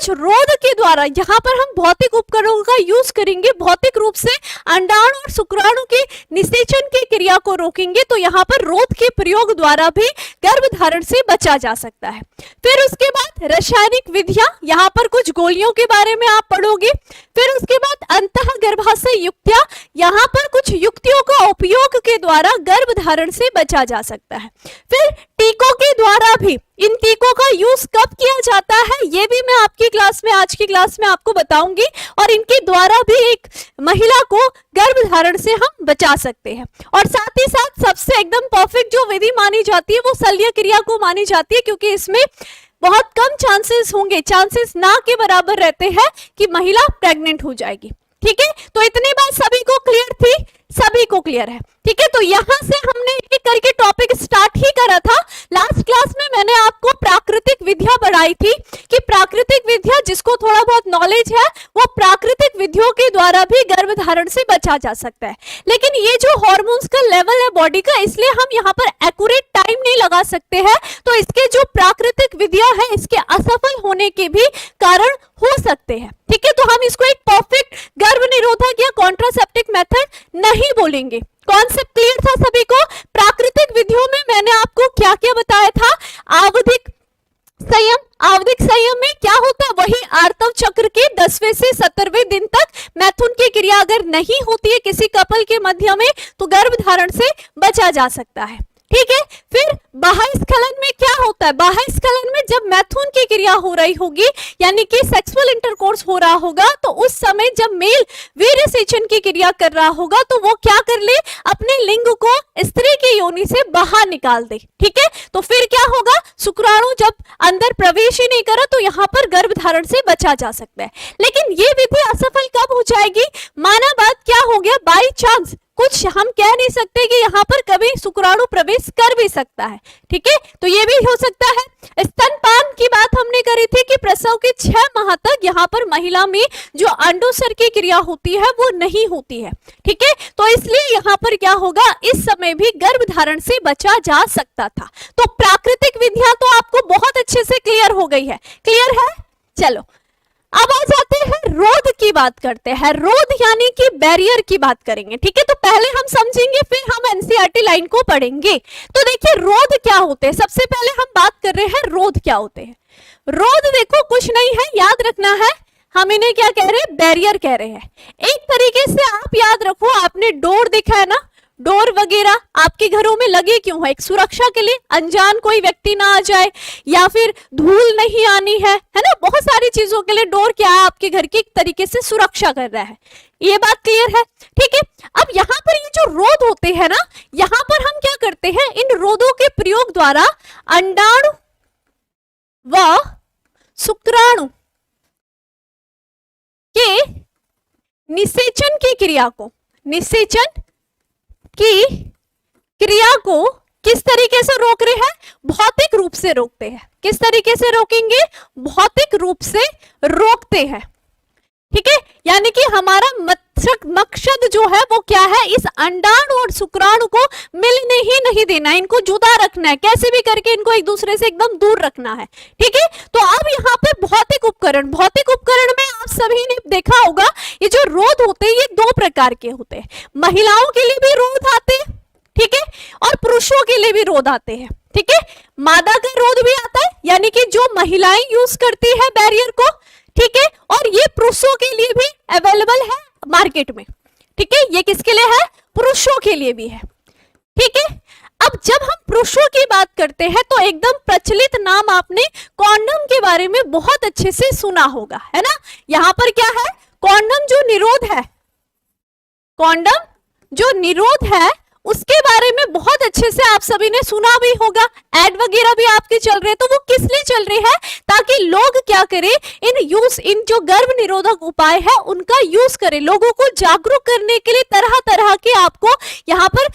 कुछ रोध के द्वारा यहाँ पर हम भौतिक उपकरणों का यूज करेंगे, भौतिक रूप से अंडाणु और शुक्राणु के निषेचन की क्रिया को रोकेंगे, तो यहाँ पर रोध के प्रयोग द्वारा भी गर्भधारण से बचा जा सकता है। फिर उसके बाद रासायनिक विधियां, यहाँ पर कुछ गोलियों के बारे में आप पढ़ोगे। फिर उसके बाद अंतः गर्भाशय युक्तियां, यहाँ पर कुछ युक्तियों का उपयोग के द्वारा गर्भधारण से बचा जा सकता है। फिर टीकों के द्वारा भी, इन टीकों का यूज कब किया जाता है ये भी मैं आपकी क्लास में, आज की क्लास में आपको बताऊंगी, और इनके द्वारा भी एक महिला को गर्भधारण से हम बचा सकते हैं। और साथ ही साथ सबसे एकदम परफेक्ट जो विधि मानी जाती है वो शल्य क्रिया को मानी जाती है, क्योंकि इसमें बहुत कम चांसेस होंगे, चांसेस ना के बराबर रहते हैं कि महिला प्रेग्नेंट हो जाएगी। ठीक है, तो इतनी बात सभी को क्लियर थी, सभी को क्लियर है। ठीक है, तो यहां से हमने एक करके टॉपिक स्टार्ट ही करा था। लास्ट क्लास में मैंने आपको प्राकृतिक विधियां बढ़ाई थी कि प्राकृतिक विधियां, जिसको थोड़ा बहुत नॉलेज है, वो प्राकृतिक विधियों के द्वारा भी गर्भधारण से बचा जा सकता है। लेकिन ये जो हार्मोन्स का लेवल है बॉडी का, इसलिए हम यहाँ पर एक्यूरेट टाइम नहीं लगा सकते हैं, तो इसके जो प्राकृतिक विधियां हैं इसके असफल होने के भी कारण हो सकते हैं। ठीक है, तो हम इसको एक परफेक्ट गर्भ निरोधक या कॉन्ट्रासेप्टिव मेथड नहीं बोलेंगे। कॉन्सेप्ट क्लियर था सभी को? प्राकृतिक विधियों में मैंने आपको क्या क्या बताया था? आवधिक संयम, आवधिक संयम में क्या होता है? वही आर्तव चक्र के 10वें से 17वें दिन तक मैथुन की क्रिया अगर नहीं होती है किसी कपल के मध्य में, तो गर्भधारण से बचा जा सकता है। ठीक है, फिर बाह्य स्खलन में क्या होता है? बाह्य स्खलन में जब मैथुन की क्रिया हो रही होगी, यानी कि सेक्सुअल इंटरकोर्स हो रहा होगा, तो उस समय जब मेल वीर्य सेचन की क्रिया कर रहा होगा, तो वो क्या कर ले? अपने लिंग को स्त्री की योनि से बाहर निकाल दे। ठीक है, तो फिर क्या होगा? शुक्राणु जब अंदर प्रवेश ही नहीं करा, तो यहाँ पर गर्भधारण से बचा जा सकता है। लेकिन ये विधि असफल कब हो जाएगी? माना बात क्या हो गया, बाई चांस कुछ हम कह नहीं सकते कि यहाँ पर कभी शुक्राणु प्रवेश कर भी सकता है। ठीक है, तो ये भी हो सकता है। स्तनपान की बात हमने करी थी कि प्रसव के 6 माह तक यहाँ पर महिला में जो अंडोत्सर्ग की क्रिया होती है वो नहीं होती है। ठीक है, तो इसलिए यहाँ पर क्या होगा, इस समय भी गर्भधारण से बचा जा सकता था। तो प्राकृतिक विधियां तो आपको बहुत अच्छे से क्लियर हो गई है। क्लियर है? चलो अब आ जाते हैं रोध की बात करते हैं। रोध यानी कि बैरियर की बात करेंगे। ठीक है, तो पहले हम समझेंगे, फिर हम एनसीईआरटी लाइन को पढ़ेंगे। तो देखिए रोध क्या होते हैं। सबसे पहले हम बात कर रहे हैं रोध क्या होते हैं। रोध देखो कुछ नहीं है, याद रखना है, हम इन्हें क्या कह रहे हैं? बैरियर कह रहे हैं। एक तरीके से आप याद रखो, आपने डोर देखा है ना, डोर वगैरह आपके घरों में लगे क्यों है? एक सुरक्षा के लिए, अनजान कोई व्यक्ति ना आ जाए, या फिर धूल नहीं आनी है ना, बहुत सारी चीजों के लिए डोर क्या है? आपके घर की एक तरीके से सुरक्षा कर रहा है। ये बात क्लियर है? ठीक है, अब यहाँ पर ये जो रोध होते हैं ना, यहाँ पर हम क्या करते हैं? इन रोधों के प्रयोग द्वारा अंडाणु व शुक्राणु के निषेचन की क्रिया को, निषेचन की क्रिया को किस तरीके से रोक रहे हैं? भौतिक रूप से रोकते हैं। किस तरीके से रोकेंगे? भौतिक रूप से रोकते हैं। ठीक है, यानी कि हमारा मकसद जो है वो क्या है? इस अंडाणु और शुक्राणु को मिलने ही नहीं देना है, इनको जुदा रखना है, कैसे भी करके इनको एक दूसरे से एकदम दूर रखना है। ठीक है, तो अब यहाँ पे भौतिक उपकरण, भौतिक उपकरण में आप सभी ने देखा होगा ये जो रोध होते हैं ये 2 प्रकार के होते हैं। महिलाओं के लिए भी रोध आते हैं, ठीक है, और पुरुषों के लिए भी रोध आते हैं। ठीक है, मादा का रोध भी आता है, यानी कि जो महिलाएं यूज करती है बैरियर को। ठीक है, और ये पुरुषों के लिए भी अवेलेबल है मार्केट में। ठीक है, ये किसके लिए है? पुरुषों के लिए भी है। ठीक है, अब जब हम पुरुषों की बात करते हैं तो एकदम प्रचलित नाम आपने कॉन्डम के बारे में बहुत अच्छे से सुना होगा, है ना। यहाँ पर क्या है? कॉन्डम जो निरोध है, कॉन्डम जो निरोध है उसके बारे में बहुत अच्छे से आप सभी ने सुना भी होगा, एड वगैरह भी आपके चल रहे हैं। तो वो किस लिए चल रही है? ताकि लोग क्या करें, इन जो गर्भ निरोधक उपाय है उनका यूज करें, लोगों को जागरूक करने के लिए तरह तरह के आपको यहाँ पर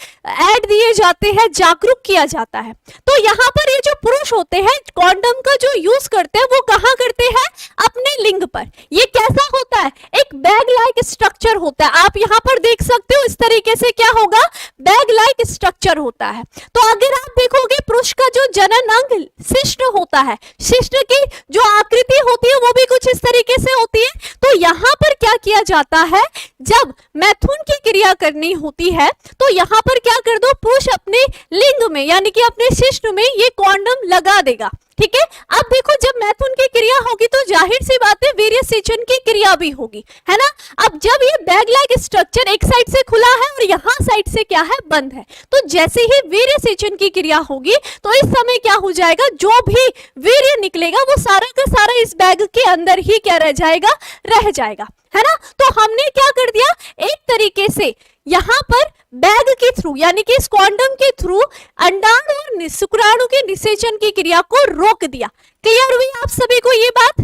एड दिए जाते हैं, जागरूक किया जाता है। तो यहाँ पर ये जो पुरुष होते हैं कॉन्डम का जो यूज करते हैं वो कहाँ करते हैं? अपने लिंग पर। ये कैसा होता है? एक बैग लाइक स्ट्रक्चर होता है, आप यहाँ पर देख सकते हो। इस तरीके से क्या होगा? बैग लाइक स्ट्रक्चर होता है। तो अगर आप देखोगे पुरुष का का जो जनन अंग शिश्न होता है, शिश्न की जो आकृति होती है वो भी कुछ इस तरीके से होती है। तो यहाँ पर क्या किया जाता है, जब मैथुन की क्रिया करनी होती है तो यहाँ पर क्या कर दो, पुरुष अपने लिंग में यानी कि अपने शिश्न में ये कॉन्डम लगा देगा। ठीक है, अब देखो जब मैथुन की क्रिया होगी तो जाहिर सी बात है वीर्य सेचन की क्रिया भी होगी, है ना। अब जब ये बैग लाइक स्ट्रक्चर एक साइड से खुला है और यहाँ साइड से क्या है, बंद है, तो जैसे ही वीर्य सेचन की क्रिया होगी तो इस समय क्या हो जाएगा, जो भी वीर्य निकलेगा वो सारा का सारा इस बैग के अंदर ही क्या रह जाएगा, है ना। तो हमने क्या कर दिया, एक तरीके से यहाँ पर बैग के थ्रू यानी कि इस कॉन्डम के थ्रू अंडाणु और शुक्राणु के निषेचन की क्रिया को रोक दिया। क्लियर हुई आप सभी को ये बात,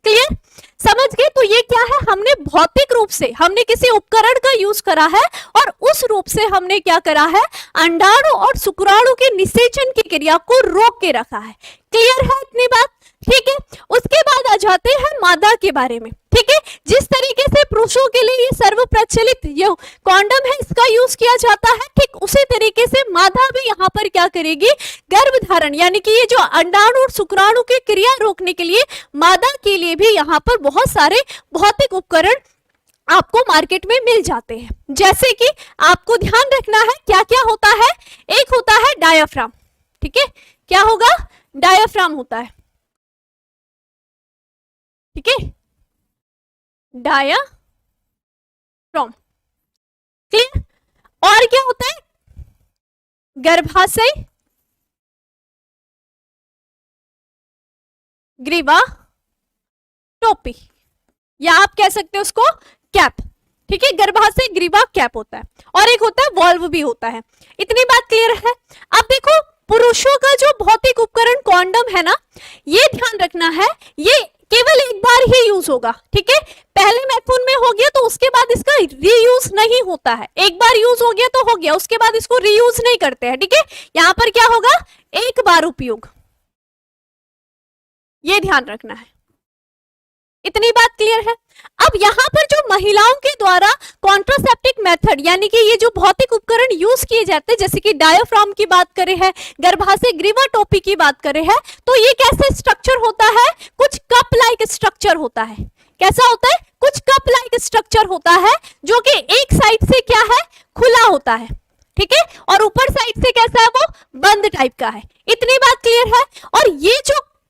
क्लियर समझ गए। तो ये क्या है, हमने भौतिक रूप से हमने किसी उपकरण का यूज करा है और उस रूप से हमने क्या करा है, अंडाणु और शुक्राणु के निषेचन की क्रिया को रोक के रखा है। क्लियर है इतनी बात, ठीक है। उसके बाद आ जाते हैं मादा के बारे में, ठीक है। जिस तरीके से पुरुषों के लिए ये सर्व प्रचलित ये कॉन्डम है इसका यूज किया जाता है, ठीक उसी तरीके से मादा भी यहाँ पर क्या करेगी, गर्भधारण यानी कि ये जो अंडाणु और शुक्राणु की क्रिया रोकने के लिए मादा के लिए भी यहाँ पर बहुत सारे भौतिक उपकरण आपको मार्केट में मिल जाते हैं। जैसे कि आपको ध्यान रखना है क्या क्या होता है, एक होता है डायाफ्राम, ठीक है, क्या होगा, डायाफ्राम होता है, ठीक है, डायाफ्राम, क्लियर। और क्या होता है, गर्भाशय ग्रीवा टोपी, या आप कह सकते हो उसको कैप, ठीक है, गर्भाशय ग्रीवा कैप होता है। और एक होता है वॉल्व भी होता है। इतनी बात क्लियर है। अब देखो पुरुषों का जो भौतिक उपकरण कॉन्डम है ना, ये ध्यान रखना है, ये केवल एक बार ही यूज होगा, ठीक है। पहले मैथुन में हो गया तो उसके बाद इसका रीयूज नहीं होता है, एक बार यूज हो गया तो हो गया, उसके बाद इसको रीयूज नहीं करते हैं, ठीक है। यहां पर क्या होगा, एक बार उपयोग, ये ध्यान रखना है। इतनी बात क्लियर है। अब यहाँ पर जो महिलाओं के द्वारा कॉन्ट्रासेप्टिक मेथड यानी कि ये जो भौतिक उपकरण यूज किए जाते हैं, जैसे कि डायाफ्राम की बात करें है, गर्भाशय ग्रीवा टोपी की बात करें है, तो ये कैसे स्ट्रक्चर होता है, कुछ कप लाइक स्ट्रक्चर होता है। कैसा होता है, कुछ कप लाइक स्ट्रक्चर होता है जो कि एक साइड से क्या है, खुला होता है, ठीक है, और ऊपर साइड से कैसा है, वो बंद टाइप का है। इतनी बात क्लियर है। और ये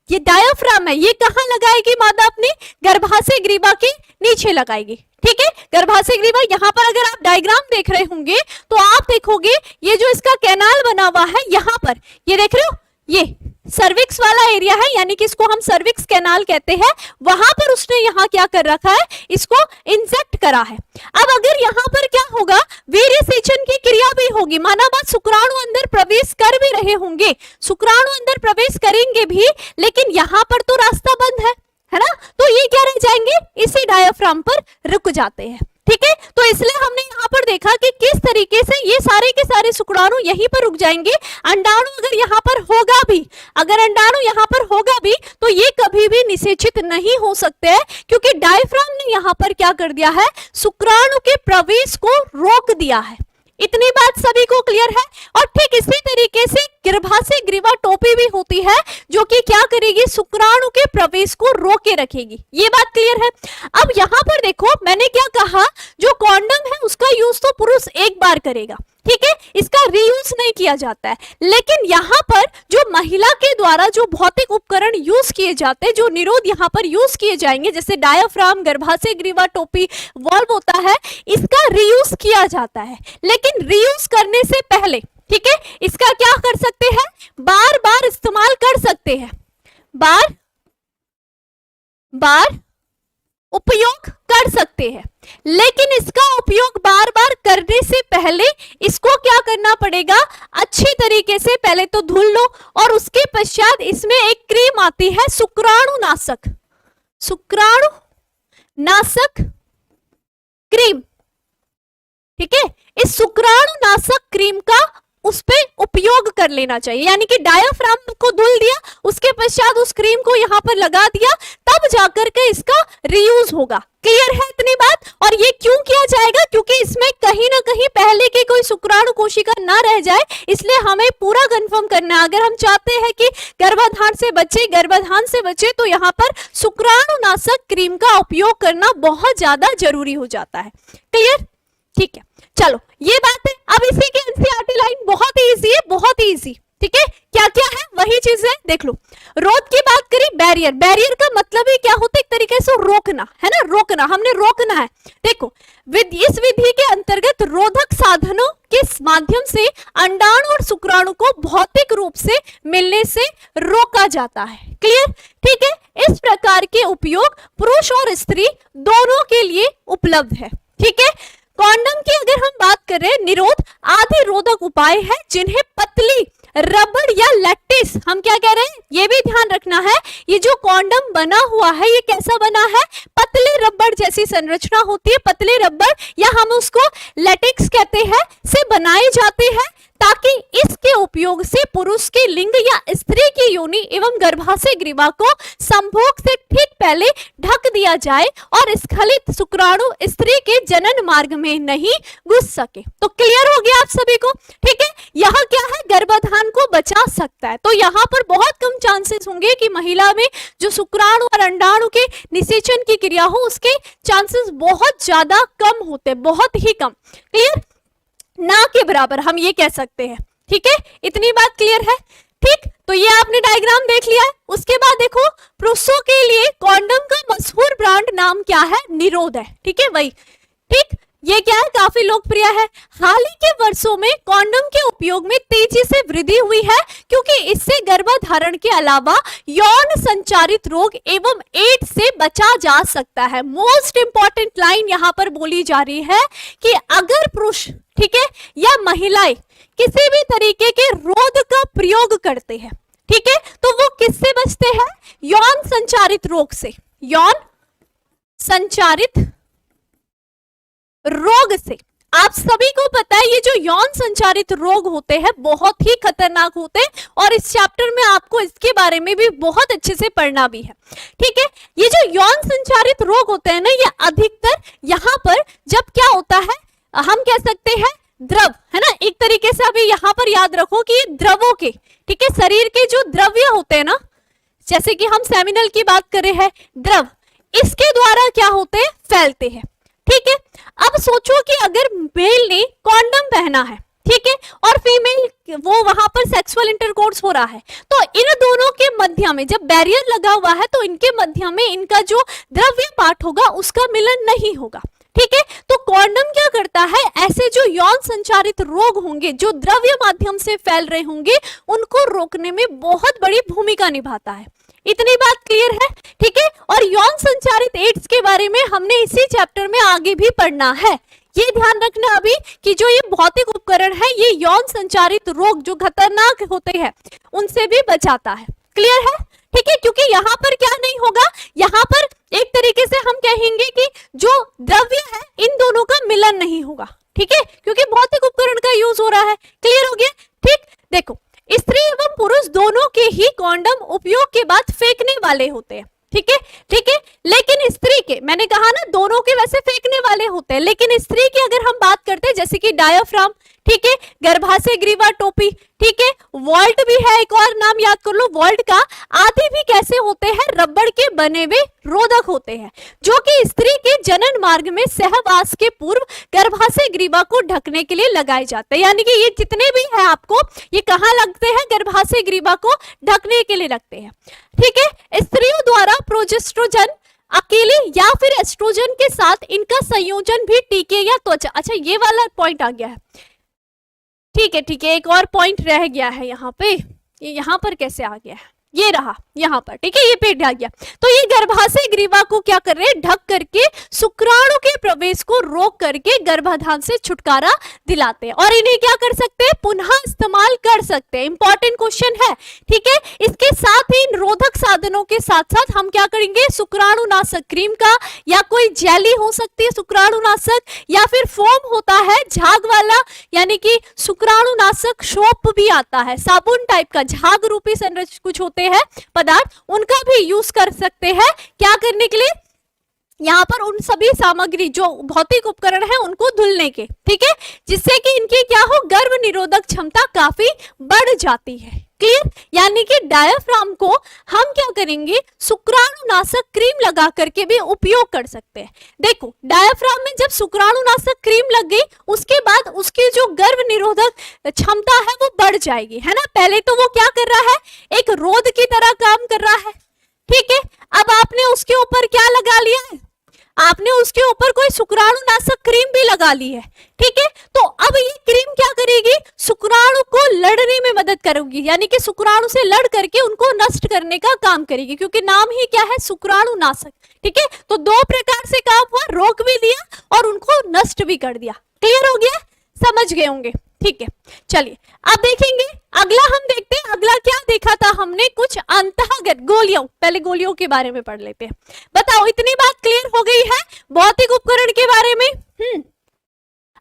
डायाफ्राम है, ये कहां लगाएगी मादा, अपनी गर्भाशय ग्रीवा के नीचे लगाएगी, ठीक है। गर्भाशय ग्रीवा यहाँ पर अगर आप डायग्राम देख रहे होंगे तो आप देखोगे ये जो इसका कैनाल बना हुआ है, यहाँ पर ये देख रहे हो, ये सर्विक्स वाला एरिया है, यानी कि इसको हम सर्विक्स कैनाल कहते हैं, वहां पर उसने यहाँ क्या कर रखा है, इसको इंजेक्ट करा है। अब अगर यहाँ पर क्या होगा, वीर्य सेचन की क्रिया भी होगी, माना बात शुक्राणु अंदर प्रवेश कर भी रहे होंगे, शुक्राणु अंदर प्रवेश करेंगे भी, लेकिन यहाँ पर तो रास्ता बंद है ना, तो ये क्या रह जाएंगे, इसी डायाफ्राम पर रुक जाते हैं, ठीक है। तो इसलिए हमने यहाँ पर देखा कि किस तरीके से ये सारे के सारे शुक्राणु यहीं पर रुक जाएंगे। अंडाणु अगर यहाँ पर होगा भी, अगर अंडाणु यहाँ पर होगा भी तो ये कभी भी निषेचित नहीं हो सकते हैं, क्योंकि डायफ्राम ने यहाँ पर क्या कर दिया है, शुक्राणु के प्रवेश को रोक दिया है। इतनी बात सभी को क्लियर है। और ठीक इसी तरीके से गर्भाशय ग्रीवा टोपी भी होती है जो कि क्या करेगी, शुक्राणु के प्रवेश को रोक के रखेगी। ये बात क्लियर है। अब यहाँ पर देखो मैंने क्या कहा, जो कॉन्डम है उसका यूज तो पुरुष एक बार करेगा, ठीक है, इसका रीयूज नहीं किया जाता है। लेकिन यहाँ पर जो महिला के द्वारा जो भौतिक उपकरण यूज किए जाते हैं, जो निरोध यहाँ पर यूज किए जाएंगे, जैसे डायाफ्राम, गर्भाशय ग्रीवा टोपी, वॉल्व होता है, इसका रीयूज किया जाता है। लेकिन रीयूज करने से पहले, ठीक है, इसका क्या कर सकते हैं, बार बार इस्तेमाल कर सकते हैं, बार बार उपयोग कर सकते हैं। लेकिन इसका उपयोग बार बार करने से पहले इसको क्या करना पड़ेगा, अच्छी तरीके से पहले तो धुल लो, और उसके पश्चात इसमें एक क्रीम आती है शुक्राणुनाशक, शुक्राणुनाशक क्रीम, ठीक है। इस शुक्राणुनाशक क्रीम का उस पे उपयोग कर लेना चाहिए, यानी कि डायाफ्राम को धुल दिया, उसके पश्चात उस क्रीम को यहाँ पर लगा दिया, तब जाकर के इसका रीयूज होगा। क्लियर है इतनी बात? और ये क्यों किया जाएगा? क्योंकि इसमें कहीं ना कहीं पहले की कोई शुक्राणु कोशिका ना रह जाए, इसलिए हमें पूरा कंफर्म करना है। अगर हम चाहते हैं कि गर्भाधान से बचे तो यहाँ पर शुक्राणुनाशक क्रीम का उपयोग करना बहुत ज्यादा जरूरी हो जाता है। क्लियर? ठीक है, चलो ये बात है। अब इसी की एनसीईआरटी लाइन बहुत ही इजी है, बहुत ही इजी। ठीक है, क्या क्या है वही चीज है, देख लो। रोध की बात करी, बैरियर, बैरियर का मतलब ही क्या होता है? एक तरीके से रोकना, है ना, रोकना, हमने रोकना है। देखो, इस विधि के अंतर्गत रोधक साधनों के माध्यम से अंडाणु और शुक्राणु को भौतिक रूप से मिलने से रोका जाता है। क्लियर? ठीक है, इस प्रकार के उपयोग पुरुष और स्त्री दोनों के लिए उपलब्ध है। ठीक है, कॉन्डम की अगर हम बात करें, निरोध आदि रोधक उपाय है जिन्हें पतली रबड़ या लैटिस, हम क्या कह रहे हैं, ये भी ध्यान रखना है, ये जो कॉन्डम बना हुआ है ये कैसा बना है? पतले रबड़ जैसी संरचना होती है, पतले रबड़ या हम उसको लैटिक्स कहते हैं, से बनाए जाते हैं, ताकि इसके उपयोग से पुरुष के लिंग या स्त्री की योनि एवं गर्भाशय ग्रीवा को संभोग से ठीक पहले ढक दिया जाए और स्खलित शुक्राणु स्त्री के जनन मार्ग में नहीं घुस सके। तो क्लियर हो गया आप सभी को? ठीक है, यह क्या है? गर्भाधान को बचा सकता है। तो यहाँ पर बहुत कम चांसेस होंगे कि महिला में जो शुक्राणु और अंडाणु के निषेचन की क्रिया हो, उसके चांसेस बहुत ज्यादा कम होते, बहुत ही कम। क्लियर? ना के बराबर हम ये कह सकते हैं। ठीक है, इतनी बात क्लियर है? ठीक, तो ये आपने डायग्राम देख लिया है। उसके बाद देखो, पुरुषों के लिए कॉन्डम का मशहूर ब्रांड नाम क्या है? निरोध है। ठीक है, वही। ठीक, ये क्या है? काफी लोकप्रिय है। हाल ही के वर्षों में कॉन्डम के उपयोग में तेजी से वृद्धि हुई है, क्योंकि इससे गर्भधारण के अलावा यौन संचारित रोग एवं एड्स से बचा जा सकता है। मोस्ट इंपॉर्टेंट लाइन यहाँ पर बोली जा रही है कि अगर पुरुष, ठीक है, या महिलाएं किसी भी तरीके के रोग का प्रयोग करते हैं, ठीक है, तो वो किससे बचते हैं? यौन संचारित रोग से, यौन संचारित रोग से। आप सभी को पता है ये जो यौन संचारित रोग होते हैं बहुत ही खतरनाक होते हैं, और इस चैप्टर में आपको इसके बारे में भी बहुत अच्छे से पढ़ना भी है। ठीक है, ये जो यौन संचारित रोग होते हैं ना, ये अधिकतर यहाँ पर जब क्या होता है, हम कह सकते हैं द्रव, है ना, एक तरीके से अभी यहाँ पर याद रखो कि ये द्रवों के, ठीक है, शरीर के जो द्रव्य होते हैं ना, जैसे कि हम सेमिनल की बात कर रहे हैं, द्रव इसके द्वारा क्या होते हैं? फैलते हैं। ठीक है, अब सोचो कि अगर मेल ने कॉन्डम पहना है, ठीक है, और फीमेल वो वहां पर सेक्सुअल इंटरकोर्स हो रहा है, तो इन दोनों के मध्य में जब बैरियर लगा हुआ है तो इनके मध्य में इनका जो द्रव्य पार्ट होगा उसका मिलन नहीं होगा। ठीक है, तो कॉन्डम क्या करता है? ऐसे जो यौन संचारित रोग होंगे जो द्रव्य माध्यम से फैल रहे होंगे, उनको रोकने में बहुत बड़ी भूमिका निभाता है। इतनी बात क्लियर है? ठीक है, और यौन संचारित एड्स के बारे में हमने इसी चैप्टर में आगे भी पढ़ना है। ये ध्यान रखना अभी कि जो ये भौतिक उपकरण है ये यौन संचारित रोग जो खतरनाक होते हैं उनसे भी बचाता है। क्लियर है? ठीक है, क्योंकि यहाँ पर क्या नहीं होगा, यहाँ पर एक तरीके से हम कहेंगे कि जो द्रव्य है इन दोनों का मिलन नहीं होगा। ठीक है, क्योंकि भौतिक उपकरण का यूज हो रहा है। क्लियर हो गया? ठीक, देखो, स्त्री एवं पुरुष दोनों के ही कॉन्डम उपयोग के बाद फेंकने वाले होते हैं। ठीक है, ठीक है, लेकिन स्त्री के, मैंने कहा ना दोनों के वैसे फेंकने वाले होते हैं, लेकिन स्त्री की अगर हम बात करते हैं जैसे कि डायाफ्राम, ठीक है, गर्भाशय ग्रीवा टोपी, ठीक है, वॉल्ट भी है, एक और नाम याद कर लो वॉल्ट का, आदि भी कैसे होते हैं? रबड़ के बने हुए रोधक होते हैं, जो कि स्त्री के जनन मार्ग में सहवास के पूर्व गर्भाशय ग्रीवा को ढकने के लिए लगाए जाते हैं। यानी कि ये जितने भी है आपको, ये कहाँ लगते हैं? गर्भाशय ग्रीवा को ढकने के लिए लगते हैं। ठीक है, स्त्रियों द्वारा प्रोजेस्ट्रोजन अकेले या फिर एस्ट्रोजन के साथ इनका संयोजन भी टीके या त्वचा, अच्छा ये वाला पॉइंट आ गया है। ठीक है, ठीक है, एक और पॉइंट रह गया है यहाँ पे, ये यहाँ पर कैसे आ गया है? ये रहा यहाँ पर, ठीक है, ये पेट आ गया। तो ये गर्भाशय ग्रीवा को क्या कर रहे हैं, ढक करके शुक्राणु के प्रवेश को रोक करके गर्भाधान से छुटकारा दिलाते हैं, और इन्हें क्या कर सकते हैं, पुनः इस्तेमाल कर सकते हैं। इंपॉर्टेंट क्वेश्चन है, ठीक है। इसके साथ ही रोधक साधनों के साथ साथ हम क्या करेंगे, शुक्राणुनाशक क्रीम का, या कोई जेली हो सकती है शुक्राणुनाशक, या फिर फोम होता है झाग वाला, यानी कि शुक्राणुनाशक सोप भी आता है, साबुन टाइप का झाग रूपी संरचना कुछ होते हैं पदार्थ, उनका भी यूज कर सकते हैं क्या करने के लिए, यहाँ पर उन सभी सामग्री जो भौतिक उपकरण है उनको धुलने के, ठीक है, जिससे कि इनकी क्या हो, गर्भ निरोधक क्षमता काफी बढ़ जाती है। क्लियर, यानी कि डायाफ्राम को हम क्या करेंगे, शुक्राणुनाशक क्रीम लगा करके भी उपयोग कर सकते हैं। देखो डायाफ्राम में जब शुक्राणुनाशक क्रीम लग गई, उसके बाद उसकी जो गर्भ निरोधक क्षमता है वो बढ़ जाएगी, है ना। पहले तो वो क्या कर रहा है, एक रोध की तरह काम कर रहा है, ठीक है। अब आपने उसके ऊपर क्या लगा लिया है, आपने उसके ऊपर कोई शुक्राणुनाशक क्रीम भी लगा ली है, ठीक है। तो अब ये क्रीम क्या करेगी, शुक्राणु को लड़ने में मदद करेगी, यानी कि शुक्राणु से लड़ करके उनको नष्ट करने का काम करेगी, क्योंकि नाम ही क्या है, शुक्राणुनाशक, ठीक है। तो दो प्रकार से काम हुआ, रोक भी दिया और उनको नष्ट भी कर दिया। क्लियर हो गया, समझ गए होंगे, ठीक है। चलिए अब देखेंगे अगला, हम देखते हैं अगला क्या देखा था हमने, कुछ अंतःगत गोलियों, पहले गोलियों के बारे में पढ़ लेते हैं। बताओ, इतनी बात क्लियर हो गई है भौतिक उपकरण के बारे में,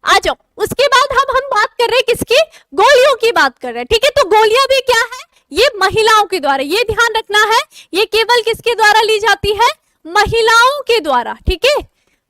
आ जाओ। उसके बाद हम बात कर रहे हैं किसकी, गोलियों की बात कर रहे हैं, ठीक है। तो गोलियां भी क्या है, ये महिलाओं के द्वारा, ये ध्यान रखना है, ये केवल किसके द्वारा ली जाती है, महिलाओं के द्वारा, ठीक है।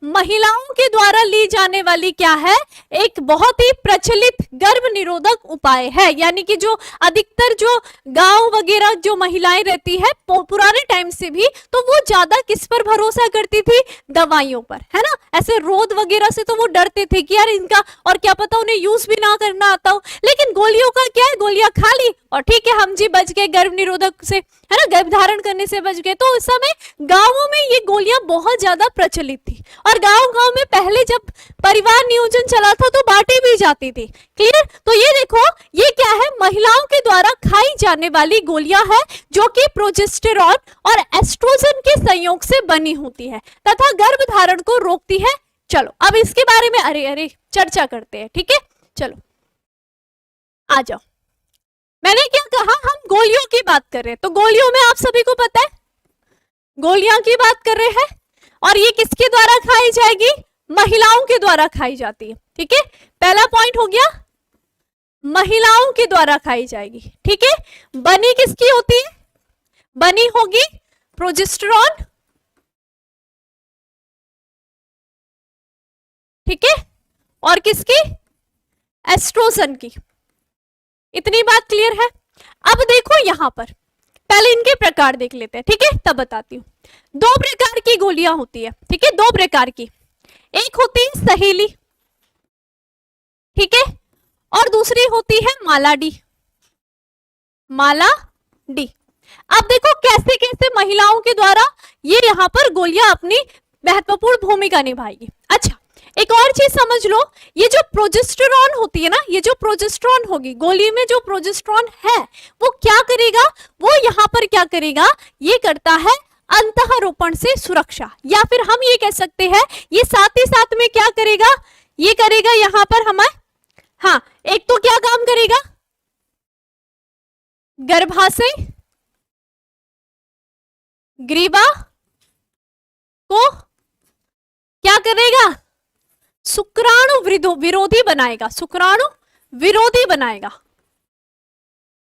महिलाओं के द्वारा ली जाने वाली क्या है, एक बहुत ही प्रचलित गर्भ निरोधक उपाय है, यानी कि जो अधिकतर जो गांव वगैरह जो महिलाएं रहती है पुराने टाइम से भी, तो वो ज्यादा किस पर भरोसा करती थी, दवाइयों पर, है ना। ऐसे रोध वगैरह से तो वो डरते थे कि यार इनका, और क्या पता उन्हें यूज भी ना करना आता हो, लेकिन गोलियों का क्या है, गोलियां खा ली और ठीक है हम जी बच गए गर्भ निरोधक से, है ना, गर्भ धारण करने से बच गए। तो उस समय गांवों में ये गोलियां बहुत ज्यादा प्रचलित थी, और गांव-गांव में पहले जब परिवार नियोजन चला था तो बांटी भी जाती थी। क्लियर, तो ये देखो, ये क्या है, महिलाओं के द्वारा खाई जाने वाली गोलियां है, जो कि प्रोजेस्टेरॉन और एस्ट्रोजन के संयोग से बनी होती है तथा गर्भ धारण को रोकती है। चलो अब इसके बारे में अरे चर्चा करते हैं, ठीक है। चलो आ जाओ, मैंने क्या कहा, हम गोलियों की बात कर रहे हैं, तो गोलियों में आप सभी को पता है गोलियां की बात कर रहे हैं, और ये किसके द्वारा खाई जाएगी, महिलाओं के द्वारा खाई जाती है, ठीक है। पहला पॉइंट हो गया, महिलाओं के द्वारा खाई जाएगी, ठीक है। बनी किसकी होती है, बनी होगी प्रोजेस्टेरॉन, ठीक है, और किसकी, एस्ट्रोजन की। इतनी बात क्लियर है। अब देखो यहां पर पहले इनके प्रकार देख लेते हैं, ठीक है, तब बताती हूँ। दो प्रकार की गोलियां होती है, ठीक है, दो प्रकार की, एक होती है सहेली, ठीक है, और दूसरी होती है माला डी, माला डी। अब देखो कैसे कैसे महिलाओं के द्वारा ये यहाँ पर गोलियां अपनी महत्वपूर्ण भूमिका निभाएगी। अच्छा एक और चीज समझ लो, ये जो प्रोजेस्टेरॉन होती है ना, ये जो प्रोजेस्टेरॉन होगी गोली में, जो प्रोजेस्टेरॉन है वो क्या करेगा, वो यहाँ पर क्या करेगा, ये करता है अंतःरोपण से सुरक्षा, या फिर हम ये कह सकते हैं ये साथ ही साथ में क्या करेगा, ये करेगा यहाँ पर हमें, हाँ एक तो क्या काम करेगा, गर्भाशय ग्रीवा को क्या करेगा, शुक्राणु विरोधी बनाएगा, शुक्राणु विरोधी बनाएगा।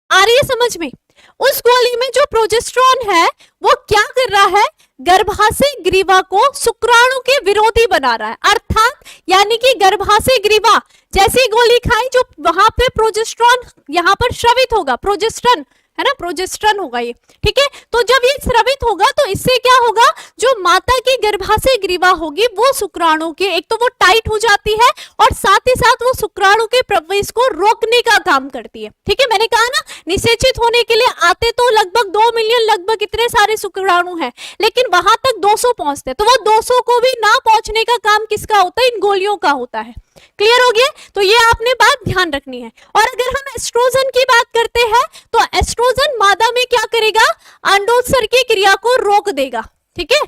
आ रही है समझ में। उस गोली में जो प्रोजेस्टेरॉन है वो क्या कर रहा है, गर्भाशय ग्रीवा को शुक्राणु के विरोधी बना रहा है, अर्थात यानी कि गर्भाशय ग्रीवा जैसी गोली खाई, जो वहां पे प्रोजेस्टेरॉन यहाँ पर स्रावित होगा, प्रोजेस्टेरॉन है ना, प्रोजेस्टेरॉन होगा ये, ठीक है। तो जब ये स्रावित होगा तो इससे क्या होगा, जो माता की गर्भाशय ग्रीवा होगी वो शुक्राणु के, एक तो वो टाइट हो जाती है और साथ ही साथ वो शुक्राणु के प्रवेश को रोकने का काम करती है, ठीक है। मैंने कहा ना निषेचित होने के लिए आते तो लगभग 2 मिलियन लगभग इतने सारे शुक्राणु हैं, लेकिन वहां तक 200 पहुंचते, तो वो 200 को भी ना पहुंचने का काम किसका होता है, इन गोलियों का होता है। क्लियर हो गया, तो ये आपने बात ध्यान रखनी है। और अगर हम एस्ट्रोजन की बात करते हैं तो एस्ट्रोजन मादा में क्या करेगी, करेगा, अंडोत्सर्ग की क्रिया को रोक देगा। ठीक है,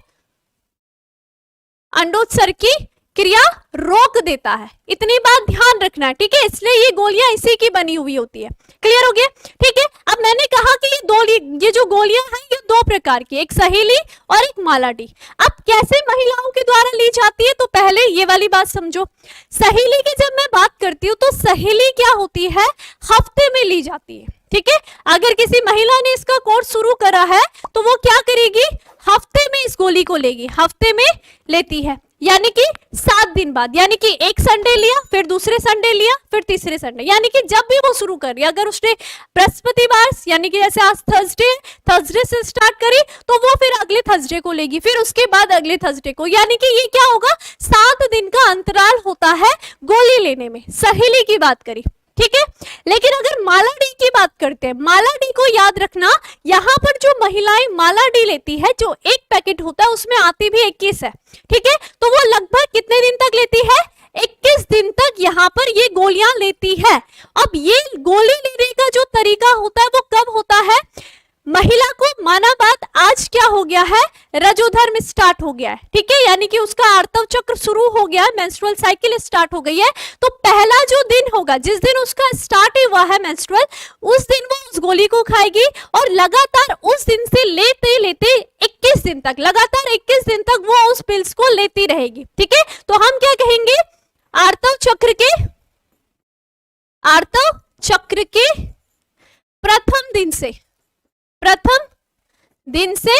अंडोत्सर्ग की क्रिया रोक देता है, इतनी बात ध्यान रखना है। ठीक है, इसलिए ये गोलियां इसी की बनी हुई होती है। क्लियर हो गया? ठीक है, अब मैंने कहा कि ये जो गोलियां हैं ये दो प्रकार की, एक सहेली और एक मालाडी। अब कैसे महिलाओं के द्वारा ली जाती है, तो पहले ये वाली बात समझो। सहेली की जब मैं बात करती हूँ तो सहेली क्या होती है, हफ्ते में ली जाती है। ठीक है, अगर किसी महिला ने इसका कोर्स शुरू करा है तो वो क्या करेगी, हफ्ते में इस गोली को लेगी, हफ्ते में लेती है, यानी कि 7 दिन बाद, यानी कि एक संडे लिया, फिर दूसरे संडे लिया, फिर तीसरे संडे, यानी कि जब भी वो शुरू कर रही है, अगर उसने बृहस्पतिवार यानी कि जैसे आज थर्सडे से स्टार्ट करी तो वो फिर अगले थर्सडे को लेगी, फिर उसके बाद अगले थर्सडे को, यानी कि ये क्या होगा, 7 दिन का अंतराल होता है गोली लेने में। सहेली की बात करी, ठीक है। लेकिन अगर मालाडी की बात करते हैं, मालाडी को याद रखना, यहाँ पर जो महिलाएं मालाडी लेती है, जो एक पैकेट होता है उसमें आती भी 21 है। ठीक है, तो वो लगभग कितने दिन तक लेती है, 21 दिन तक यहाँ पर ये गोलियां लेती है। अब ये गोली लेने का जो तरीका होता है वो कब होता है, महिला को माना बात आज क्या हो गया है, रजोधर्म स्टार्ट हो गया है। ठीक है, यानी कि उसका आर्तव चक्र शुरू हो गया है, मेंस्ट्रुअल साइकिल स्टार्ट हो गई है, तो पहला जो दिन होगा, जिस दिन उसका स्टार्ट हुआ है मेंस्ट्रुअल, उस दिन वो उस गोली को खाएगी और लगातार उस दिन से लेते लेते 21 दिन तक, लगातार 21 दिन तक वो उस पिल्स को लेती रहेगी। ठीक है, तो हम क्या कहेंगे, आर्तव चक्र के प्रथम दिन से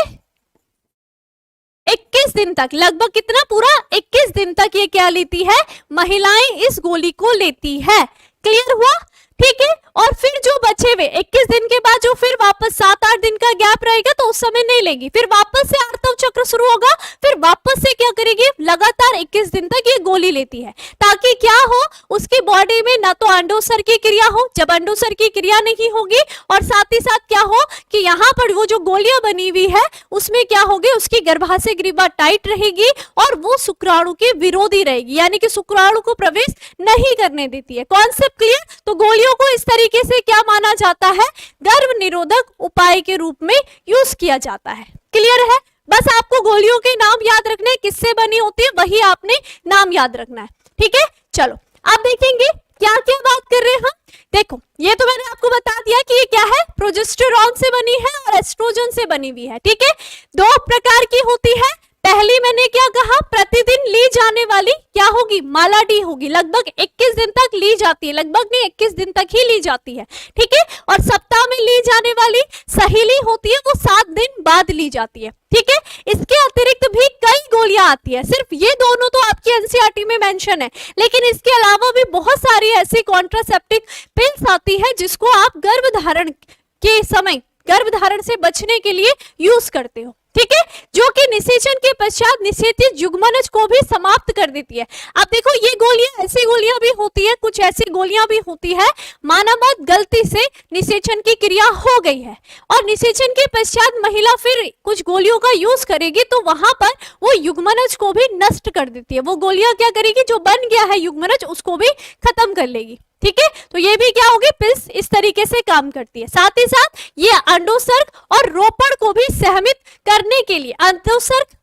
21 दिन तक, लगभग कितना, पूरा 21 दिन तक ये क्या लेती है, महिलाएं इस गोली को लेती है। क्लियर हुआ? ठीक है, और फिर जो बचे हुए 21 दिन के बाद जो फिर वापस 7-8 दिन का गैप रहेगा तो उस समय नहीं लेगी, फिर वापस से आर्तव चक्र शुरू होगा, फिर वापस से क्या करेगी, लगातार 21 दिन तक ये गोली लेती है, ताकि क्या हो, उसकी बॉडी में ना तो अंडोत्सर्ग की क्रिया हो, जब अंडोत्सर्ग की क्रिया नहीं होगी, और साथ ही साथ क्या हो कि यहाँ पर वो जो गोलियां बनी हुई है उसमें क्या होगी, उसकी गर्भाशय ग्रीवा टाइट रहेगी और वो शुक्राणु के विरोधी रहेगी, यानी कि शुक्राणु को प्रवेश नहीं करने देती है। Concept clear? तो गोलियों को इस तरीके से क्या माना जाता है, गर्भ निरोधक उपाय के रूप में यूज किया जाता है। क्लियर है? बस आपको गोलियों के नाम याद रखने हैं, किससे बनी होती है वही आपने नाम याद रखना है। ठीक है, चलो आप देखेंगे क्या क्या बात कर रहे हैं हम। देखो, ये तो मैंने आपको बता दिया कि ये क्या है, प्रोजेस्टेरॉन से बनी है और एस्ट्रोजन से बनी हुई है। ठीक है, 2 प्रकार की होती है। पहली मैंने क्या कहा, प्रतिदिन ली जाने वाली क्या होगी, मालाडी होगी, लगभग 21 दिन तक ली जाती है, लगभग नहीं 21 दिन तक ही ली जाती है। ठीक है, और सप्ताह में ली जाने वाली सहेली होती है, वो 7 दिन बाद ली जाती है। ठीक है, इसके अतिरिक्त भी कई गोलियां आती है, सिर्फ ये दोनों तो आपकी एनसीईआरटी में मेंशन है, लेकिन इसके अलावा भी बहुत सारी ऐसी कॉन्ट्रासेप्टिव पिल्स आती है जिसको आप गर्भधारण के समय, गर्भधारण से बचने के लिए यूज करते हो। ठीक है, जो कि निषेचन के पश्चात निषेचित युग्मनज को भी समाप्त कर देती है। अब देखो, ये गोलियां, ऐसी गोलियां भी होती है, कुछ ऐसी गोलियां भी होती है, माना बात गलती से निषेचन की क्रिया हो गई है और निषेचन के पश्चात महिला फिर कुछ गोलियों का यूज करेगी तो वहां पर वो युग्मनज को भी नष्ट कर देती है। वो गोलियां क्या करेगी, जो बन गया है युग्मनज उसको भी खत्म कर लेगी। ठीक है, तो ये भी क्या होगी, पिल्स इस तरीके से काम करती है। साथ ही साथ ये अंडोत्सर्ग और रोपण को भी सहमित करने के लिए, अंडोत्सर्ग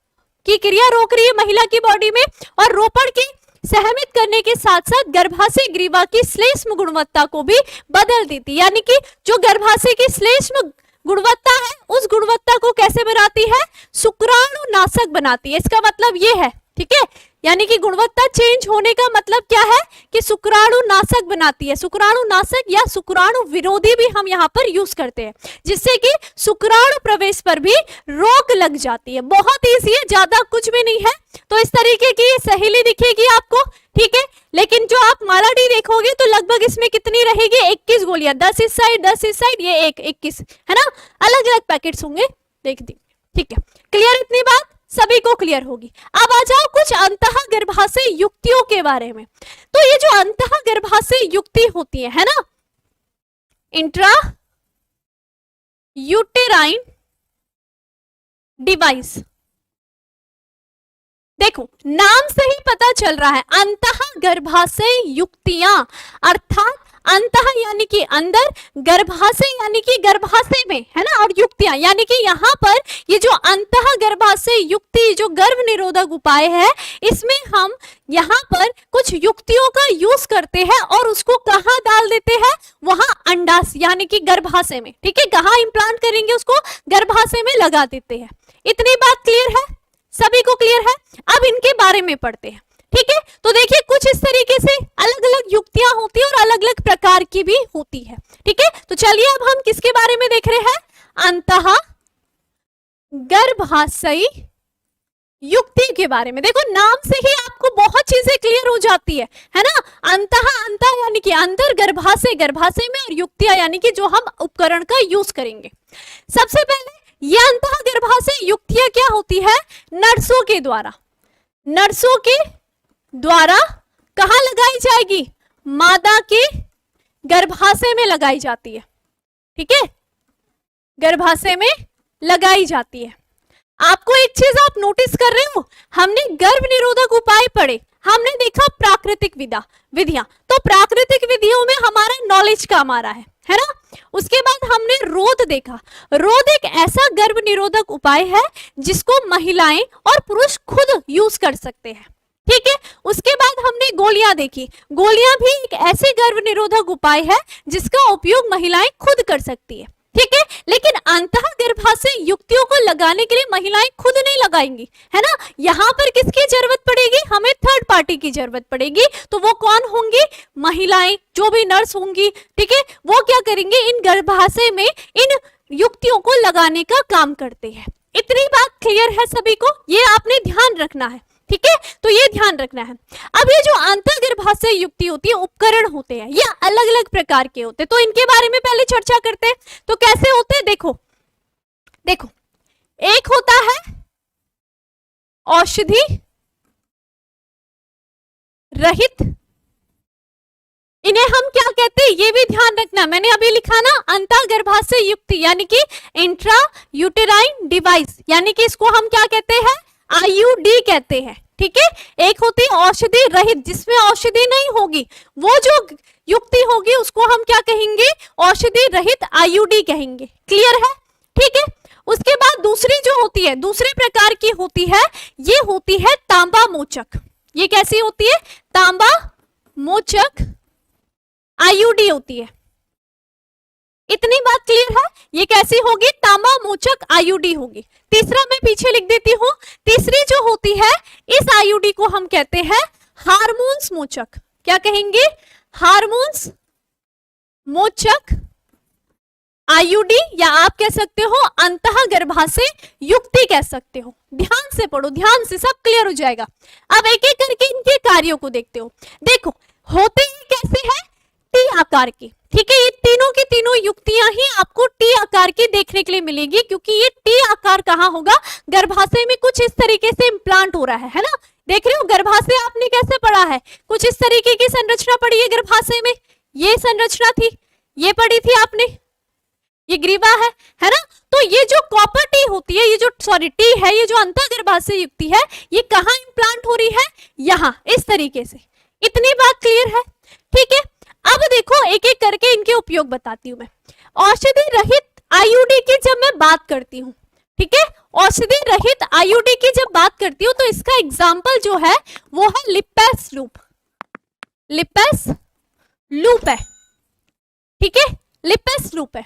की क्रिया रोक रही है महिला की बॉडी में और रोपण की सहमित करने के साथ साथ गर्भाशय ग्रीवा की श्लेष्म गुणवत्ता को भी बदल देती है, यानी कि जो गर्भाशय की श्लेष्म गुणवत्ता है उस गुणवत्ता को कैसे बनाती है, शुक्राणु नाशक बनाती है। इसका मतलब ये है, ठीक है, यानी कि गुणवत्ता चेंज होने का मतलब क्या है कि शुक्राणु नाशक बनाती है। शुक्राणु नाशक या शुक्राणु विरोधी भी हम यहाँ पर यूज करते हैं, जिससे कि शुक्राणु प्रवेश पर भी रोक लग जाती है। बहुत ईजी है, ज्यादा कुछ भी नहीं है। तो इस तरीके की सहेली दिखेगी आपको, ठीक है, लेकिन जो आप मालाडी देखोगे तो लगभग इसमें कितनी रहेगी, 21 गोलियां, 10 इस साइड 10 इस साइड, ये 21 है ना, अलग अलग पैकेट्स होंगे, देख दी। ठीक है, क्लियर? इतनी बात सभी को क्लियर होगी। अब आ जाओ कुछ अंतः गर्भाशय युक्तियों के बारे में। तो ये जो अंतः गर्भाशय युक्ति होती है ना, इंट्रा यूटेराइन डिवाइस, देखो नाम से ही पता चल रहा है, अंतः गर्भाशय युक्तियां, अर्थात अंतः यानी कि अंदर, गर्भाशय यानी कि गर्भाशय में, है ना, और युक्तियां यानी कि यहाँ पर ये जो अंतः गर्भाशय युक्ति जो गर्भ निरोधक उपाय है, इसमें हम यहाँ पर कुछ युक्तियों का यूज करते हैं और उसको कहाँ डाल देते हैं, वहां अंडाशय यानी कि गर्भाशय में, ठीक है, कहाँ इम्प्लांट करेंगे, उसको गर्भाशय में लगा देते हैं। इतनी बात क्लियर है, सभी को क्लियर है? अब इनके बारे में पढ़ते हैं, ठीक है। तो देखिए कुछ इस तरीके से अलग अलग युक्तियां होती है और अलग अलग प्रकार की भी होती है, ठीक है। तो चलिए अब हम किसके बारे में देख रहे हैं, अंतः गर्भाशयी युक्ति के बारे में। देखो नाम से ही आपको बहुत चीजें क्लियर हो जाती है ना। अंतः यानी कि अंदर, गर्भाशय गर्भाशय में, और युक्तियां यानी कि जो हम उपकरण का यूज करेंगे। सबसे पहले ये अंतः गर्भाशय युक्तियां क्या होती है, नर्सों के द्वारा, नर्सों के द्वारा कहां लगाई जाएगी, मादा के गर्भाशय में लगाई जाती है, ठीक है, गर्भाशय में लगाई जाती है। आपको एक चीज आप नोटिस कर रहे हो, हमने गर्भ निरोधक उपाय पढ़े, हमने देखा प्राकृतिक विधियां, तो प्राकृतिक विधियों में हमारा नॉलेज काम आ रहा है ना। उसके बाद हमने रोध देखा, रोध एक ऐसा गर्भ निरोधक उपाय है जिसको महिलाएं और पुरुष खुद यूज कर सकते हैं, ठीक है। उसके बाद हमने गोलियां देखी, गोलियां भी एक ऐसे गर्भ निरोधक उपाय है जिसका उपयोग महिलाएं खुद कर सकती है, ठीक है। लेकिन अंतः गर्भाशय युक्तियों को लगाने के लिए महिलाएं खुद नहीं लगाएंगी, है ना। यहाँ पर किसकी जरूरत पड़ेगी, हमें थर्ड पार्टी की जरूरत पड़ेगी। तो वो कौन होंगी, महिलाएं, जो भी नर्स होंगी, ठीक है, वो क्या करेंगे, इन गर्भाशय में इन युक्तियों को लगाने का काम करते हैं। इतनी बात क्लियर है सभी को, ये आपने ध्यान रखना है, ठीक है। तो ये ध्यान रखना है। अब ये जो अंतर्गर्भाशय युक्ति होती है, उपकरण होते हैं, ये अलग अलग प्रकार के होते हैं, तो इनके बारे में पहले चर्चा करते हैं। तो कैसे होते हैं, देखो देखो, एक होता है औषधि रहित, इन्हें हम क्या कहते हैं, ये भी ध्यान रखना, मैंने अभी लिखा ना, अंतर्गर्भाशय युक्ति यानी कि इंट्रा यूटेराइन डिवाइस, यानी कि इसको हम क्या कहते हैं, आईयूडी कहते हैं, ठीक है। एक होती है औषधि रहित, जिसमें औषधि नहीं होगी, वो जो युक्ति होगी उसको हम क्या कहेंगे, औषधि रहित आईयूडी कहेंगे, क्लियर है, ठीक है। उसके बाद दूसरी जो होती है, दूसरे प्रकार की होती है, ये होती है तांबा मोचक। ये कैसी होती है, तांबा मोचक आईयूडी होती है। इतनी बात क्लियर है, ये कैसी होगी, तांबा मोचक आईयूडी होगी। तीसरा मैं पीछे लिख देती हूं, तीसरी जो होती है, इस आईयूडी को हम कहते हैं हार्मोन्स मोचक। क्या कहेंगे, हार्मोन्स मोचक आईयूडी, या आप कह सकते हो अंतः गर्भाशय युक्ति कह सकते हो। ध्यान से पढ़ो, ध्यान से, सब क्लियर हो जाएगा। अब एक एक करके इनके कार्यों को देखते हो। देखो होते ही कैसे है, टी आकार की, ठीक है। ये तीनों की तीनों युक्तियां ही आपको टी आकार की देखने के लिए मिलेगी, क्योंकि ये टी आकार कहाँ होगा, गर्भाशय में कुछ इस तरीके से इम्प्लांट हो रहा है ना। देख रहे हो गर्भाशय आपने कैसे पढ़ा है, कुछ इस तरीके की संरचना पढ़ी है गर्भाशय में, ये संरचना थी, ये पढ़ी थी आपने, ये ग्रीवा है ना। तो ये जो कॉपर टी होती है, ये जो टी है, ये जो अंतर्गर्भाशय युक्ति है, ये कहाँ इम्प्लांट हो रही है, यहाँ इस तरीके से। इतनी बात क्लियर है, ठीक है। अब देखो एक एक करके इनके उपयोग बताती हूं मैं। औषधि रहित आईयूडी की जब मैं बात करती हूँ, ठीक है, औषधि रहित आईयूडी की जब बात करती हूँ, तो इसका एग्जाम्पल जो है वो है लिपेस लूप, लिपेस लूप है, ठीक है, लिपेस लूप है।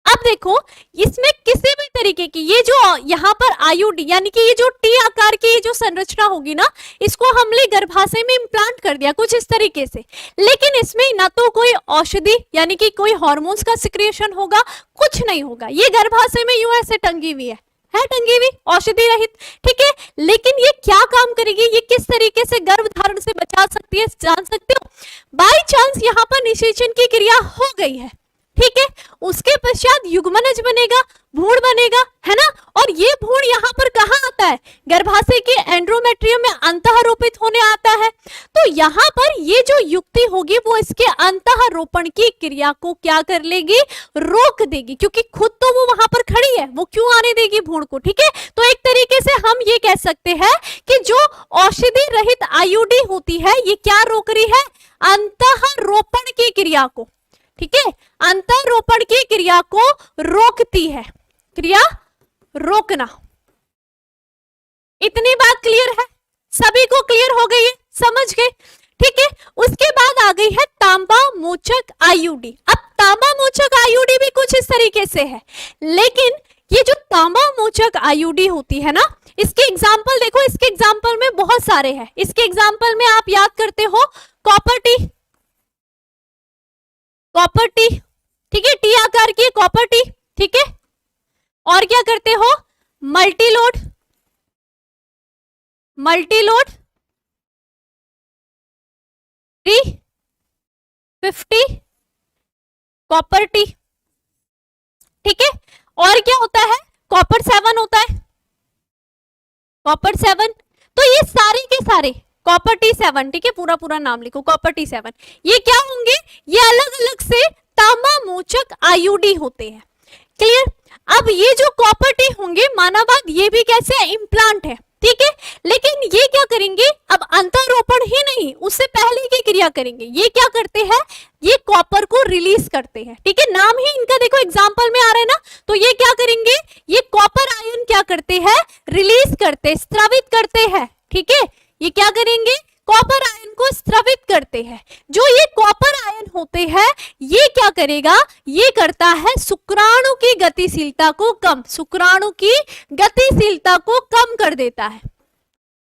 अब देखो इसमें किसी भी तरीके की ये जो यहाँ पर आईयूडी यानी कि ये जो टी आकार की जो संरचना होगी ना, इसको हमने गर्भाशय में इम्प्लांट कर दिया कुछ इस तरीके से, लेकिन इसमें ना तो कोई औषधि यानी कि कोई हार्मोन्स का सिक्रिएशन होगा, कुछ नहीं होगा, ये गर्भाशय में यूं ऐसे टंगी हुई है टंगी हुई, औषधि रहित, ठीक है। लेकिन ये क्या काम करेगी, ये किस तरीके से गर्भ धारण से बचा सकती है, जान सकते हो। बाई चांस यहाँ पर निषेचन की क्रिया हो गई है, ठीक है, उसके पश्चात युग्मनज बनेगा, भ्रूण बनेगा, है ना। और ये भ्रूण यहाँ पर कहाँ आता है, गर्भाशय के एंड्रोमेट्रियम में अंतःरोपित होने आता है। तो यहाँ पर ये जो युक्ति होगी वो इसके अंतःरोपण की क्रिया को क्या कर लेगी, रोक देगी, क्योंकि खुद तो वो वहां पर खड़ी है, वो क्यों आने देगी भ्रूण को, ठीक है। तो एक तरीके से हम ये कह सकते हैं कि जो औषधि रहित आईयूडी होती है, ये क्या रोक रही है, अंतःरोपण की क्रिया को, ठीक है, अंतःरोपण की क्रिया को रोकती है, क्रिया रोकना। इतनी बात क्लियर है, सभी को क्लियर हो गई है, समझ गए? ठीक है, उसके बाद आ गई है तांबा मोचक आईयूडी। अब तांबा मोचक आईयूडी भी कुछ इस तरीके से है, लेकिन ये जो तांबा मोचक आईयूडी होती है ना, इसके एग्जाम्पल देखो, इसके एग्जाम्पल में बहुत सारे हैं। इसके एग्जाम्पल में आप याद करते हो कॉपर टी, कॉपर टी, ठीक है, टी आकार की कॉपर टी, ठीक है। और क्या करते हो, मल्टीलोड, मल्टीलोड 350 कॉपर टी, ठीक है। और क्या होता है, कॉपर 7 होता है, कॉपर 7। तो ये सारे के सारे कॉपर टी 7, ठीक है, पूरा पूरा नाम लिखो, कॉपर टी 7। ये क्या होंगे, ये अलग अलग से तांबा मोचक आईयूडी होते हैं। क्लियर? अब ये जो कॉपर टी होंगे, माना बात, ये भी कैसे इम्प्लांट है, ठीक है, लेकिन ये क्या करेंगे, अब अंतःरोपण ही नहीं, उससे पहले की क्रिया करेंगे। ये क्या करते हैं, ये कॉपर को रिलीज करते हैं, ठीक है, नाम ही इनका देखो एग्जांपल में आ रहा है ना। तो ये क्या करेंगे, ये कॉपर आयन क्या करते हैं, रिलीज करते, स्रावित करते हैं, ठीक है। ये क्या करेंगे, कॉपर आयन को स्रावित करते हैं। जो ये कॉपर आयन होते हैं, ये क्या करेगा, ये करता है शुक्राणु की गतिशीलता को कम, शुक्राणु की गतिशीलता को कम कर देता है,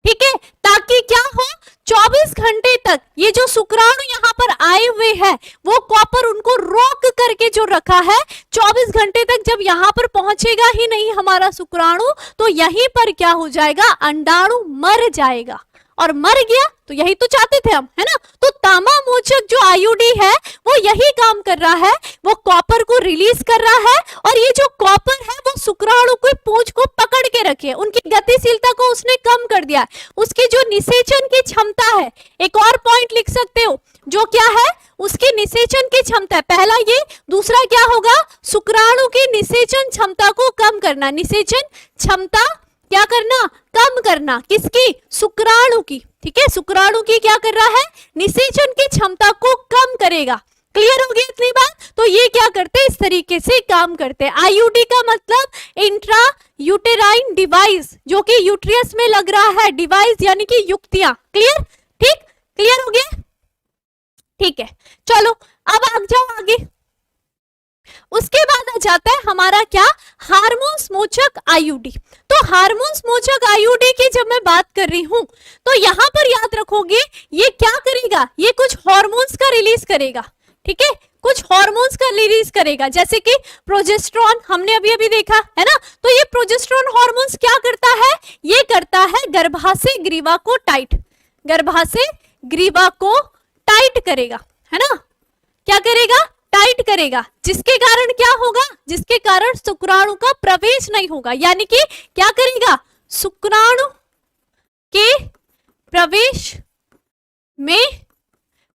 ठीक है, ताकि क्या हो, 24 घंटे तक ये जो शुक्राणु यहाँ पर आए हुए हैं, वो कॉपर उनको रोक करके जो रखा है, 24 घंटे तक जब यहाँ पर पहुंचेगा ही नहीं हमारा शुक्राणु, तो यहीं पर क्या हो जाएगा, अंडाणु मर जाएगा। और मर गया तो यही तो चाहते थे हम, है ना। तो तांबा मोचक जो आईयूडी है, वो यही काम कर रहा है, वो कॉपर को रिलीज कर रहा है, और ये जो कॉपर है वो शुक्राणु को पूंछ को पकड़ के रखे, उनकी गतिशीलता को उसने कम कर दिया। उसकी जो निषेचन की क्षमता है, एक और पॉइंट लिख सकते हो, जो क्या है, उसकी निषेचन की क्षमता है, पहला ये, दूसरा क्या होगा, शुक्राणु की निषेचन क्षमता को कम करना, निषेचन क्षमता क्या करना, कम करना, किसकी, शुक्राणु की, ठीक है, शुक्राणु की क्या कर रहा है, निषेचन की क्षमता को कम करेगा। क्लियर हो गई इतनी बात? तो ये क्या करते हैं, इस तरीके से काम करते हैं। आईयूडी का मतलब इंट्रा यूटेराइन डिवाइस, जो कि यूट्रियस में लग रहा है, डिवाइस यानी कि युक्तियां। क्लियर? ठीक, क्लियर हो गया? ठीक है, चलो अब आ जाओ आगे। उसके बाद आ जाता है हमारा क्या, हार्मोन्स मोचक आईयूडी। तो हार्मोन्स मोचक आईयूडी की जब मैं बात कर रही हूं, तो यहां पर याद रखोगे, ये क्या करेगा, ये कुछ हार्मोन्स का रिलीज करेगा, ठीक है, कुछ हार्मोन्स का रिलीज करेगा, जैसे कि प्रोजेस्टेरोन हमने अभी अभी देखा है ना। तो ये प्रोजेस्टेरोन हार्मोन्स क्या करता है, ये करता है गर्भाशय ग्रीवा को टाइट, गर्भाशय ग्रीवा को टाइट करेगा, है ना, क्या करेगा, टाइट करेगा, जिसके कारण क्या होगा, जिसके कारण शुक्राणु का प्रवेश नहीं होगा, यानी कि क्या करेगा, शुक्राणु के प्रवेश में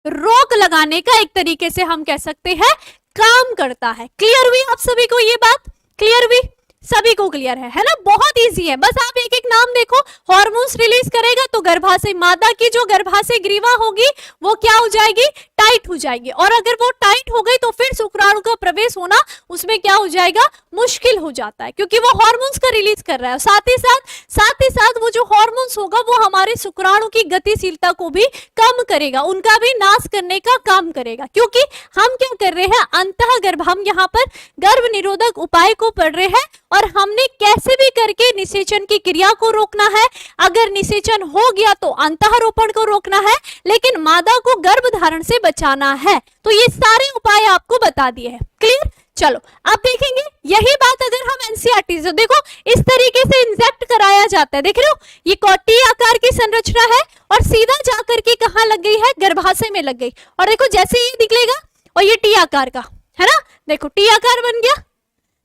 रोक लगाने का एक तरीके से हम कह सकते हैं काम करता है। क्लियर हुई आप सभी को ये बात? क्लियर हुई? सभी को क्लियर है ना? बहुत इजी है, बस आप एक एक नाम देखो। हार्मोन्स रिलीज करेगा तो गर्भाशय, मादा की जो गर्भाशय ग्रीवा होगी वो क्या हो जाएगी, टाइट हो जाएगी, और अगर वो टाइट हो गई तो फिर शुक्राणु का प्रवेश होना उसमें क्या हो जाएगा, मुश्किल हो जाता है, क्योंकि वो हार्मोन्स का रिलीज कर रहा है। साथ ही साथ वो जो हार्मोन्स होगा वो हमारे शुक्राणु की गतिशीलता को भी कम करेगा, उनका भी नाश करने का काम करेगा, क्योंकि हम क्या कर रहे हैं, अंतःगर्भ, हम यहाँ पर गर्भ निरोधक उपाय को पढ़ रहे हैं, और हमने कैसे भी करके निषेचन की क्रिया को रोकना है। अगर निषेचन हो गया तो अंतःरोपण को रोकना है, लेकिन मादा को गर्भ धारण से बचाना है। तो ये सारे उपाय आपको बता दिए हैं। क्लियर? चलो अब देखेंगे यही बात अगर हम एनसीईआरटी से, देखो इस तरीके से इंजेक्ट कराया जाता है, देख रहे हो, ये टी आकार की संरचना है और सीधा जाकर के कहां लग गई है, गर्भाशय में लग गई, और देखो जैसे ये निकलेगा और ये टी आकार का है ना, देखो टी आकार बन गया,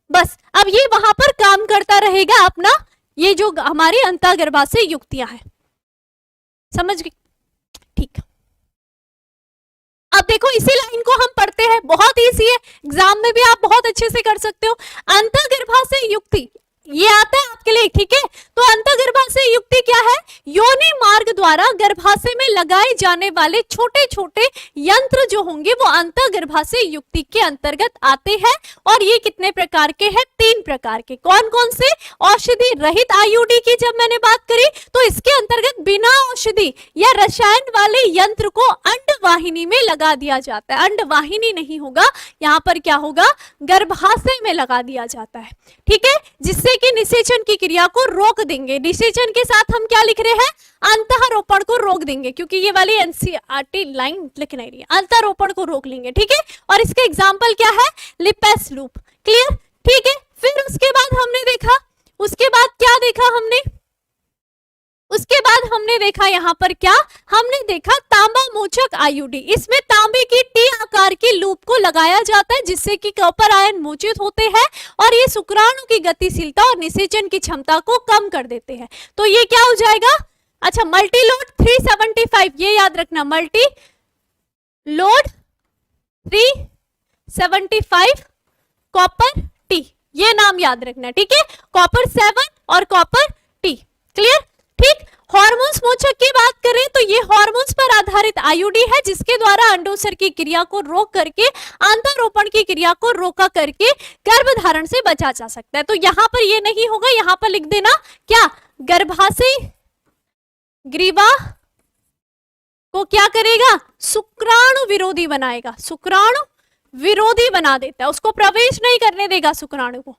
बस अब ये वहां पर काम करता रहेगा अपना, ये जो हमारी अंतःगर्भाशय युक्तियां हैं, समझ गए? ठीक, अब देखो इसी लाइन को हम पढ़ते हैं, बहुत इजी है, एग्जाम में भी आप बहुत अच्छे से कर सकते हो। अंतःगर्भाशय युक्ति ये आता है आपके लिए, ठीक है। तो अंतःगर्भाशय युक्ति क्या है? योनि मार्ग द्वारा गर्भाशय में लगाए जाने वाले छोटे छोटे यंत्र जो होंगे वो अंतःगर्भाशय युक्ति के अंतर्गत आते हैं। और ये कितने प्रकार के हैं? 3 प्रकार के। कौन कौन से? औषधि रहित आईयूडी की जब मैंने बात करी तो इसके अंतर्गत बिना औषधि या रसायन वाले यंत्र को अंडवाहिनी में लगा दिया जाता है। अंडवाहिनी नहीं होगा, यहाँ पर क्या होगा? गर्भाशय में लगा दिया जाता है, ठीक है, जिससे कि निषेचन की क्रिया को रोक देंगे। निषेचन के साथ हम क्या लिख रहे हैं? अंतःरोपण को रोक देंगे, क्योंकि ये वाली एनसीईआरटी लाइन लिख नहीं रही है, अंतःरोपण को रोक लेंगे, ठीक है। और इसका एग्जाम्पल क्या है? Lipase loop. क्लियर, ठीक है। फिर उसके बाद हमने देखा, उसके बाद क्या देखा हमने? उसके बाद हमने देखा यहाँ पर क्या? हमने देखा तांबा मोचक आईयूडी। इसमें तांबे की टी आकार की लूप को लगाया जाता है जिससे कि कॉपर आयन मोचित होते हैं और ये शुक्राणु की गतिशीलता और निषेचन की क्षमता को कम कर देते हैं। तो ये क्या हो जाएगा? अच्छा, मल्टी लोड 375, ये याद रखना, मल्टी लोड 375 कॉपर टी, ये नाम याद रखना, ठीक है। कॉपर 7 और कॉपर टी। क्लियर, ठीक। हार्मोन्स मोचक की बात करें तो ये हार्मोन्स पर आधारित आईयूडी है जिसके द्वारा अंडोत्सर्ग की क्रिया को रोक करके अंतःरोपण की क्रिया को रोका करके गर्भधारण से बचा जा सकता है। तो यहां पर ये नहीं होगा, यहां पर लिख देना क्या? गर्भाशय ग्रीवा को क्या करेगा? शुक्राणु विरोधी बनाएगा, शुक्राणु विरोधी बना देता है, उसको प्रवेश नहीं करने देगा शुक्राणु को।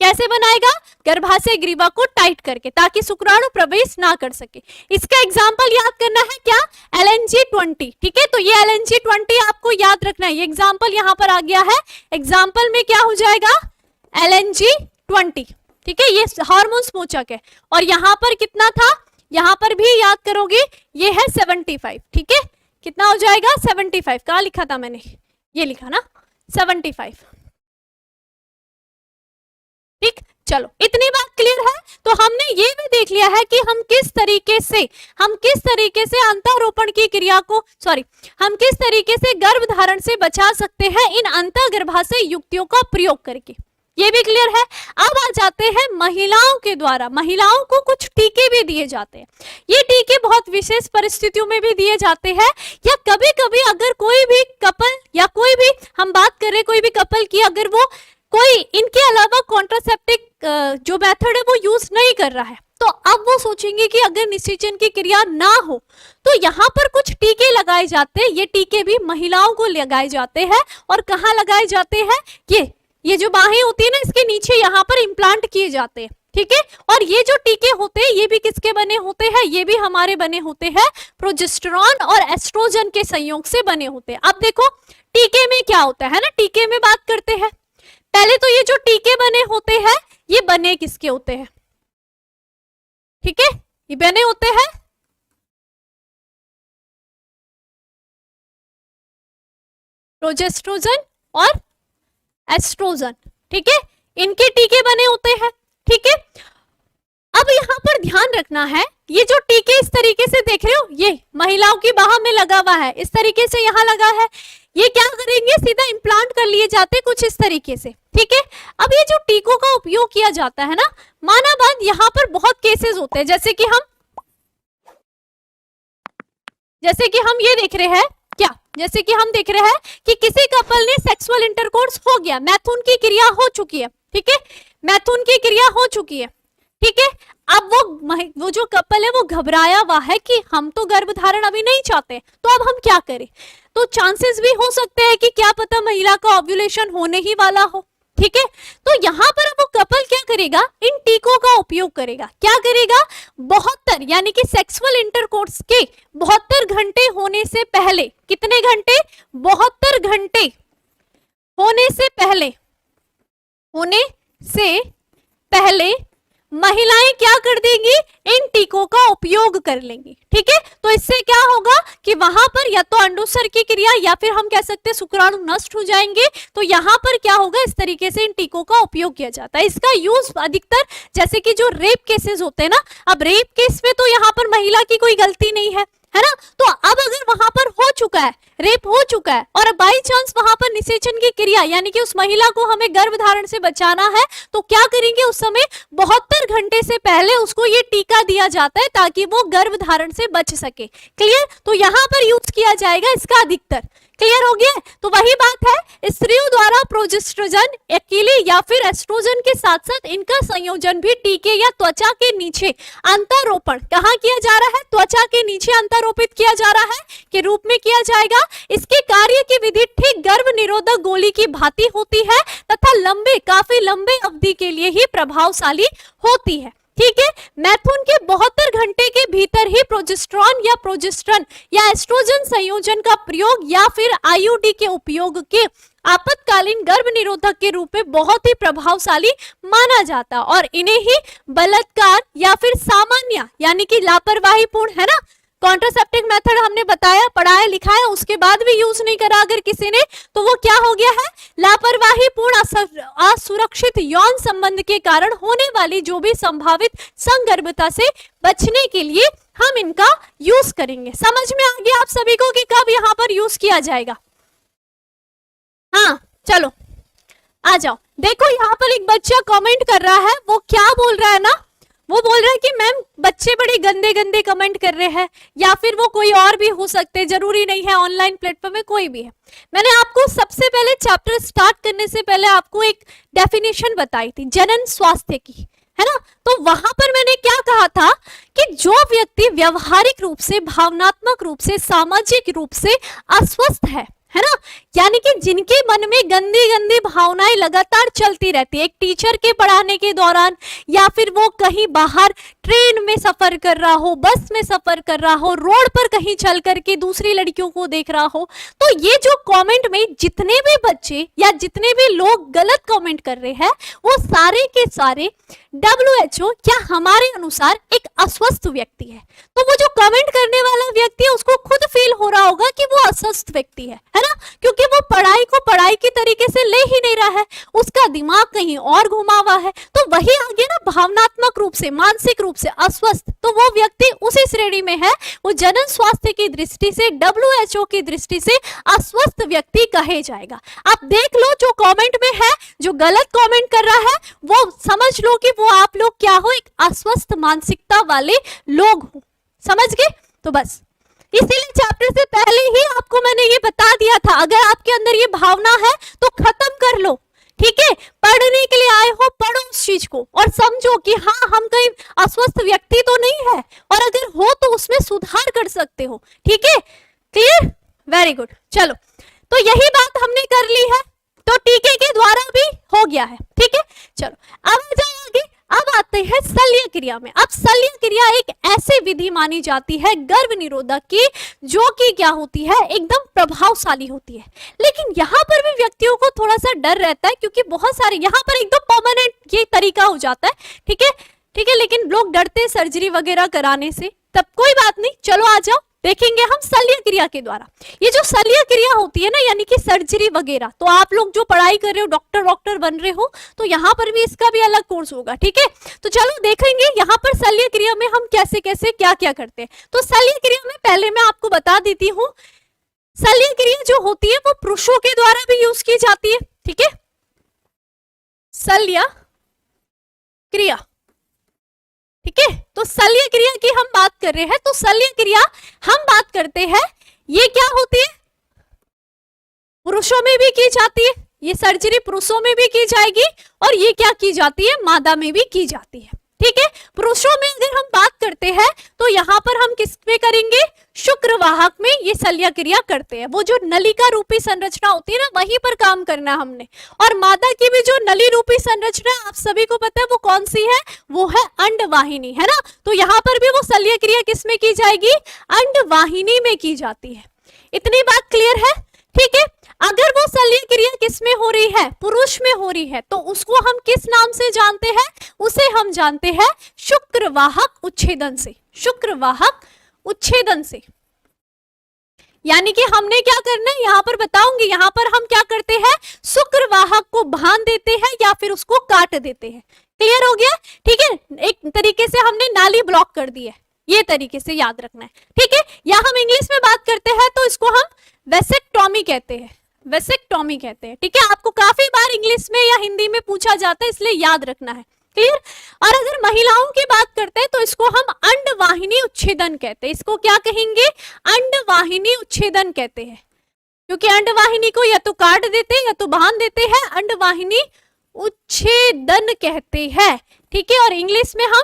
कैसे बनाएगा? गर्भाशय ग्रीवा को टाइट करके, ताकि शुक्राणु प्रवेश ना कर सके। इसका एग्जाम्पल याद करना है क्या? LNG-20, ठीक है। तो ये LNG-20 आपको याद रखना है, ये एग्जाम्पल यहाँ पर आ गया है। एग्जाम्पल में क्या हो जाएगा? LNG-20, ठीक है। ये हार्मोन्स मोचक है और यहाँ पर कितना था? यहाँ पर भी याद करोगे, ये है 75, ठीक है। कितना हो जाएगा? 75। कहाँ लिखा था मैंने? ये लिखा ना, 75, ठीक। चलो, इतनी बात क्लियर है। तो हमने ये भी देख लिया है कि हम किस तरीके से अंतःरोपण की क्रिया को हम किस तरीके से गर्भधारण से बचा सकते हैं इन अंतःगर्भाशय युक्तियों का प्रयोग करके, ये भी क्लियर है। अब आ जाते हैं महिलाओं के द्वारा, महिलाओं को कुछ टीके भी दिए जाते हैं। ये टीके बहुत विशेष परिस्थितियों में भी दिए जाते हैं, या कभी कभी अगर कोई भी कपल या कोई भी हम बात करें कोई भी कपल की, अगर वो कोई इनके अलावा कॉन्ट्रासेप्टिव जो मेथड है वो यूज नहीं कर रहा है, तो अब वो सोचेंगे कि अगर निषेचन की क्रिया ना हो तो यहाँ पर कुछ टीके लगाए जाते हैं। ये टीके भी महिलाओं को लगाए जाते हैं। और कहाँ लगाए जाते हैं? ये जो बाहें होती है ना, इसके नीचे यहाँ पर इम्प्लांट किए जाते हैं, ठीक है। और ये जो टीके होते हैं ये भी किसके बने होते हैं? ये भी हमारे बने होते हैं प्रोजेस्टेरॉन और एस्ट्रोजन के संयोग से बने होते हैं। अब देखो टीके में क्या होता है ना, टीके में बात करते हैं। पहले तो ये जो टीके बने होते हैं ये बने किसके होते हैं? ठीक है, ये बने होते हैं प्रोजेस्टेरोन और एस्ट्रोजन, ठीक है, इनके टीके बने होते हैं, ठीक है। अब यहाँ पर ध्यान रखना है, ये जो टीके इस तरीके से देख रहे हो, ये महिलाओं की बाह में लगा हुआ है, इस तरीके से यहाँ लगा है। ये क्या करेंगे? सीधा इम्प्लांट कर लिए जाते कुछ इस तरीके से, ठीक है। अब ये जो टीकों का उपयोग किया जाता है ना, माना बात, यहाँ पर बहुत केसेस होते हैं, जैसे कि हम ये देख रहे हैं क्या, जैसे कि हम देख रहे हैं कि किसी कपल ने सेक्सुअल इंटरकोर्स हो गया, मैथुन की क्रिया हो चुकी है, ठीक है, मैथुन की क्रिया हो चुकी है, ठीक है। अब वो जो कपल है वो घबराया हुआ है कि हम तो गर्भधारण अभी नहीं चाहते, तो अब हम क्या करें? तो चांसेस भी हो सकते हैं कि क्या पता महिला का ओव्यूलेशन होने ही वाला हो, ठीक है। तो यहाँ पर वो कपल क्या करेगा? इन टीकों का उपयोग करेगा। क्या करेगा? 72 यानी कि सेक्सुअल इंटरकोर्स के 72 घंटे होने से पहले, कितने घंटे? 72 घंटे होने से पहले महिलाएं क्या कर देंगी? इन टीकों का उपयोग कर लेंगी, ठीक है। तो इससे क्या होगा कि वहां पर या तो अंडोत्सर्ग की क्रिया या फिर हम कह सकते हैं शुक्राणु नष्ट हो जाएंगे। तो यहाँ पर क्या होगा? इस तरीके से इन टीकों का उपयोग किया जाता है। इसका यूज अधिकतर जैसे कि जो रेप केसेस होते हैं ना, अब रेप केस में तो यहाँ पर महिला की कोई गलती नहीं है है ना। तो अब अगर वहां पर हो चुका है, रेप हो चुका है, और बाई चांस वहां पर निषेचन की क्रिया यानी कि उस महिला को हमें गर्भधारण से बचाना है, तो क्या करेंगे, उस समय 72 घंटे से पहले उसको ये टीका दिया जाता है ताकि वो गर्भधारण से बच सके। क्लियर। तो यहां पर यूज किया जाएगा इसका अधिकतर। क्लियर हो गया। तो वही बात है, स्त्रियों द्वारा प्रोजेस्ट्रोजन अकेले या फिर एस्ट्रोजन के साथ साथ इनका संयोजन भी टीके या त्वचा के नीचे अंतरोपण कहाँ किया जा रहा है, त्वचा के नीचे अंतरोपित किया जा रहा है के रूप में किया जाएगा। इसके कार्य की विधि ठीक गर्भ निरोधक गोली की भांति होती है तथा लंबे, काफी लंबे अवधि के लिए ही प्रभावशाली होती है। ठीक है। मैथुन के 72 घंटे के भीतर ही प्रोजेस्टेरॉन या प्रोजेस्टेरॉन या एस्ट्रोजन संयोजन का प्रयोग या फिर आईयूडी के उपयोग के आपातकालीन गर्भ निरोधक के रूप में बहुत ही प्रभावशाली माना जाता, और इन्हें ही बलात्कार या फिर सामान्य यानी कि लापरवाहीपूर्ण, है ना, कॉन्ट्रासेप्टिव मेथड हमने बताया, पढ़ाया, लिखाया, उसके बाद भी यूज नहीं करा अगर किसी ने, तो वो क्या हो गया है, लापरवाहीपूर्ण असुरक्षित यौन संबंध के कारण होने वाली जो भी संभावित संगर्भता से बचने के लिए हम इनका यूज करेंगे। समझ में आ गया आप सभी को कि कब यहाँ पर यूज किया जाएगा। हाँ चलो आ जाओ। देखो यहाँ पर एक बच्चा कमेंट कर रहा है, वो क्या बोल रहा है ना, वो बोल रहा है कि मैम बच्चे बड़े गंदे गंदे कमेंट कर रहे हैं, या फिर वो कोई और भी हो सकते, जरूरी नहीं है ऑनलाइन प्लेटफॉर्म में कोई भी है। मैंने आपको सबसे पहले चैप्टर स्टार्ट करने से पहले आपको एक डेफिनेशन बताई थी जनन स्वास्थ्य की, है ना। तो वहां पर मैंने क्या कहा था कि जो व्यक्ति व्यवहारिक रूप से, भावनात्मक रूप से, सामाजिक रूप से अस्वस्थ है ना, यानी कि जिनके मन में गंदी गंदी भावनाएं लगातार चलती रहती है, एक टीचर के पढ़ाने के दौरान, या फिर वो कहीं बाहर ट्रेन में सफर कर रहा हो, बस में सफर कर रहा हो, रोड पर कहीं चल करके दूसरी लड़कियों को देख रहा हो, तो ये जो कमेंट में जितने भी बच्चे या जितने भी लोग गलत कमेंट कर रहे हैं, वो सारे के सारे WHO क्या हमारे अनुसार एक अस्वस्थ व्यक्ति है। तो वो जो कमेंट करने वाला व्यक्ति है उसको खुद फील हो रहा होगा कि वो अस्वस्थ व्यक्ति है ना, क्योंकि वो पढ़ाई को पढ़ाई की तरीके से ले ही नहीं रहा है, उसका दिमाग कहीं और घुमा हुआ है। तो वही आ गया ना, भावनात्मक रूप से, मानसिक रूप से अस्वस्थ, तो वो व्यक्ति उसी श्रेणी में है, वो जनन स्वास्थ्य की दृष्टि से, WHO की दृष्टि से अस्वस्थ व्यक्ति कहे जाएगा। आप देख लो जो कमेंट में है, जो गलत कमेंट कर रहा है, वो समझ लो कि वो आप लोग क्या हो, एक अस्वस्थ मानसिकता वाले लोग हो। समझ गए। तो बस इसीलिए चैप्टर से पहले ही आपको मैंने ये बता दिया था, अगर आपके अंदर ये भावना है तो खत्म कर लो। ठीक है, पढ़ने के लिए आए हो, पढ़ो उस चीज को और समझो कि हाँ हम कहीं अस्वस्थ व्यक्ति तो नहीं है, और अगर हो तो उसमें सुधार कर सकते हो। ठीक है, क्लियर, वेरी गुड। चलो, तो यही बात हमने कर ली है, तो टीके के द्वारा भी हो गया है। ठीक है, चलो अब आ जाए आगे। अब आते हैं शल्य क्रिया में। अब शल्य क्रिया एक ऐसी विधि मानी जाती है गर्भ निरोधक की, जो कि क्या होती है, एकदम प्रभावशाली होती है। लेकिन यहाँ पर भी व्यक्तियों को थोड़ा सा डर रहता है, क्योंकि बहुत सारे यहाँ पर एकदम परमानेंट ये तरीका हो जाता है। ठीक है, ठीक है, लेकिन लोग डरते हैं सर्जरी वगैरह कराने से, तब कोई बात नहीं। चलो आ जाओ, देखेंगे हम शल्य क्रिया के द्वारा। ये जो शल्य क्रिया होती है ना, यानी कि सर्जरी वगैरह, तो आप लोग जो पढ़ाई कर रहे हो, डॉक्टर बन रहे हो, तो यहाँ पर भी इसका भी अलग कोर्स होगा। ठीक है, तो चलो देखेंगे यहाँ पर शल्य क्रिया में हम कैसे कैसे क्या क्या करते हैं। तो शल्य क्रिया में पहले मैं आपको बता देती हूँ, शल्य क्रिया जो होती है वो पुरुषों के द्वारा भी यूज की जाती है। ठीक है, शल्य क्रिया, ठीक है, तो शल्य क्रिया की हम बात कर रहे हैं। तो शल्य क्रिया हम बात करते हैं, ये क्या होती है, पुरुषों में भी की जाती है, ये सर्जरी पुरुषों में भी की जाएगी, और ये क्या की जाती है, मादा में भी की जाती है। ठीक है, पुरुषों में अगर हम बात करते हैं तो यहाँ पर हम किस में करेंगे, शुक्रवाहक में ये शल्य क्रिया करते हैं। वो जो नलिका रूपी संरचना होती है ना, वहीं पर काम करना है हमने। और मादा की भी जो नली रूपी संरचना आप सभी को पता है वो कौन सी है, वो है अंडवाहिनी, है ना। तो यहाँ पर भी वो शल्य क्रिया किस में की जाएगी, अंडवाहिनी में की जाती है। इतनी बात क्लियर है। ठीक है, अगर वो शल्य क्रिया किस में हो रही है, पुरुष में हो रही है, तो उसको हम किस नाम से जानते हैं, उसे हम जानते हैं शुक्रवाहक उच्छेदन से। शुक्रवाहक उच्छेदन से, यानी कि हमने क्या करना है, यहां पर बताऊंगी। यहां पर हम क्या करते हैं, शुक्रवाहक को बांध देते हैं या फिर उसको काट देते हैं। क्लियर हो गया। ठीक है, एक तरीके से हमने नाली ब्लॉक कर दी है। ये तरीके से याद रखना है, ठीक है। या हम इंग्लिश में बात करते हैं तो इसको हम वेसेक्टॉमी कहते हैं, वेसेक्टॉमी कहते हैं, ठीक है। आपको काफी बार इंग्लिश में या हिंदी में पूछा जाता है, इसलिए याद रखना है, क्लियर। और अगर महिलाओं की बात करते हैं तो इसको हम अंडवाहिनी उच्छेदन कहते हैं। इसको क्या कहेंगे? अंडवाहिनी उच्छेदन कहते हैं, क्योंकि अंडवाहिनी को या तो काट देते हैं या तो बांध देते हैं, अंडवाहिनी उच्छेदन कहते हैं, ठीक है। और इंग्लिश में हम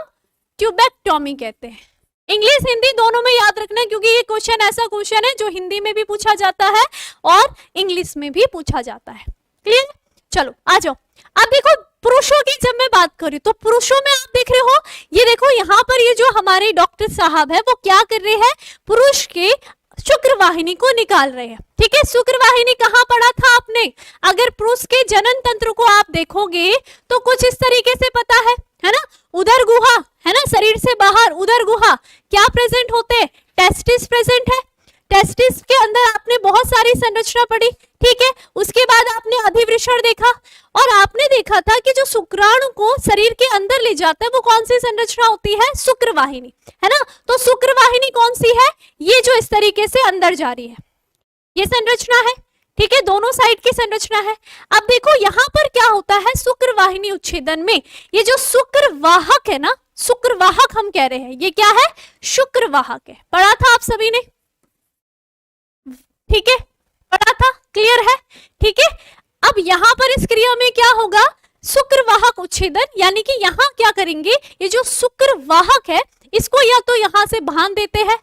ट्यूबेक्टॉमी कहते हैं। इंग्लिश हिंदी दोनों में याद रखना है, क्योंकि ये क्वेश्चन ऐसा क्वेश्चन है जो हिंदी में भी पूछा जाता है और इंग्लिश में भी पूछा जाता है, क्लियर। चलो आ जाओ। अब देखो पुरुषों की जब मैं बात करूं तो पुरुषों में आप देख रहे हो, ये देखो यहाँ पर ये जो हमारे डॉक्टर साहब है वो क्या कर रहे हैं? पुरुष के शुक्रवाहिनी को निकाल रहे हैं, ठीक है। शुक्रवाहिनी कहाँ पढ़ा था आपने? अगर पुरुष के जनन तंत्र को आप देखोगे तो कुछ इस तरीके से पता है ना, उदर गुहा है ना, शरीर से बाहर उदर गुहा क्या प्रेजेंट होते हैं? टेस्टिस प्रेजेंट है। टेस्टिस के अंदर आपने बहुत सारी संरचना पढ़ी, ठीक है। उसके बाद आपने अधिवृषण देखा और आपने देखा था कि जो शुक्राणु को शरीर के अंदर ले जाता है वो कौन सी संरचना होती है? शुक्रवाहिनी, है ना। तो शुक्रवाहिनी कौन सी है? ये जो इस तरीके से अंदर जा रही है, ये संरचना है, ठीक है। दोनों साइड की संरचना है। अब देखो यहाँ पर क्या होता है शुक्रवाहिनी उच्छेदन में, ये जो शुक्रवाहक है ना, शुक्रवाहक हम कह रहे हैं, ये क्या है? शुक्रवाहक है। पढ़ा था आप सभी ने, ठीक है, पढ़ा था, क्लियर है, ठीक है। अब यहाँ पर इस क्रिया में क्या होगा? शुक्रवाहक उच्छेदन, यानी कि यहाँ क्या करेंगे? ये जो शुक्रवाहक है इसको या तो यहाँ से बांध देते हैं,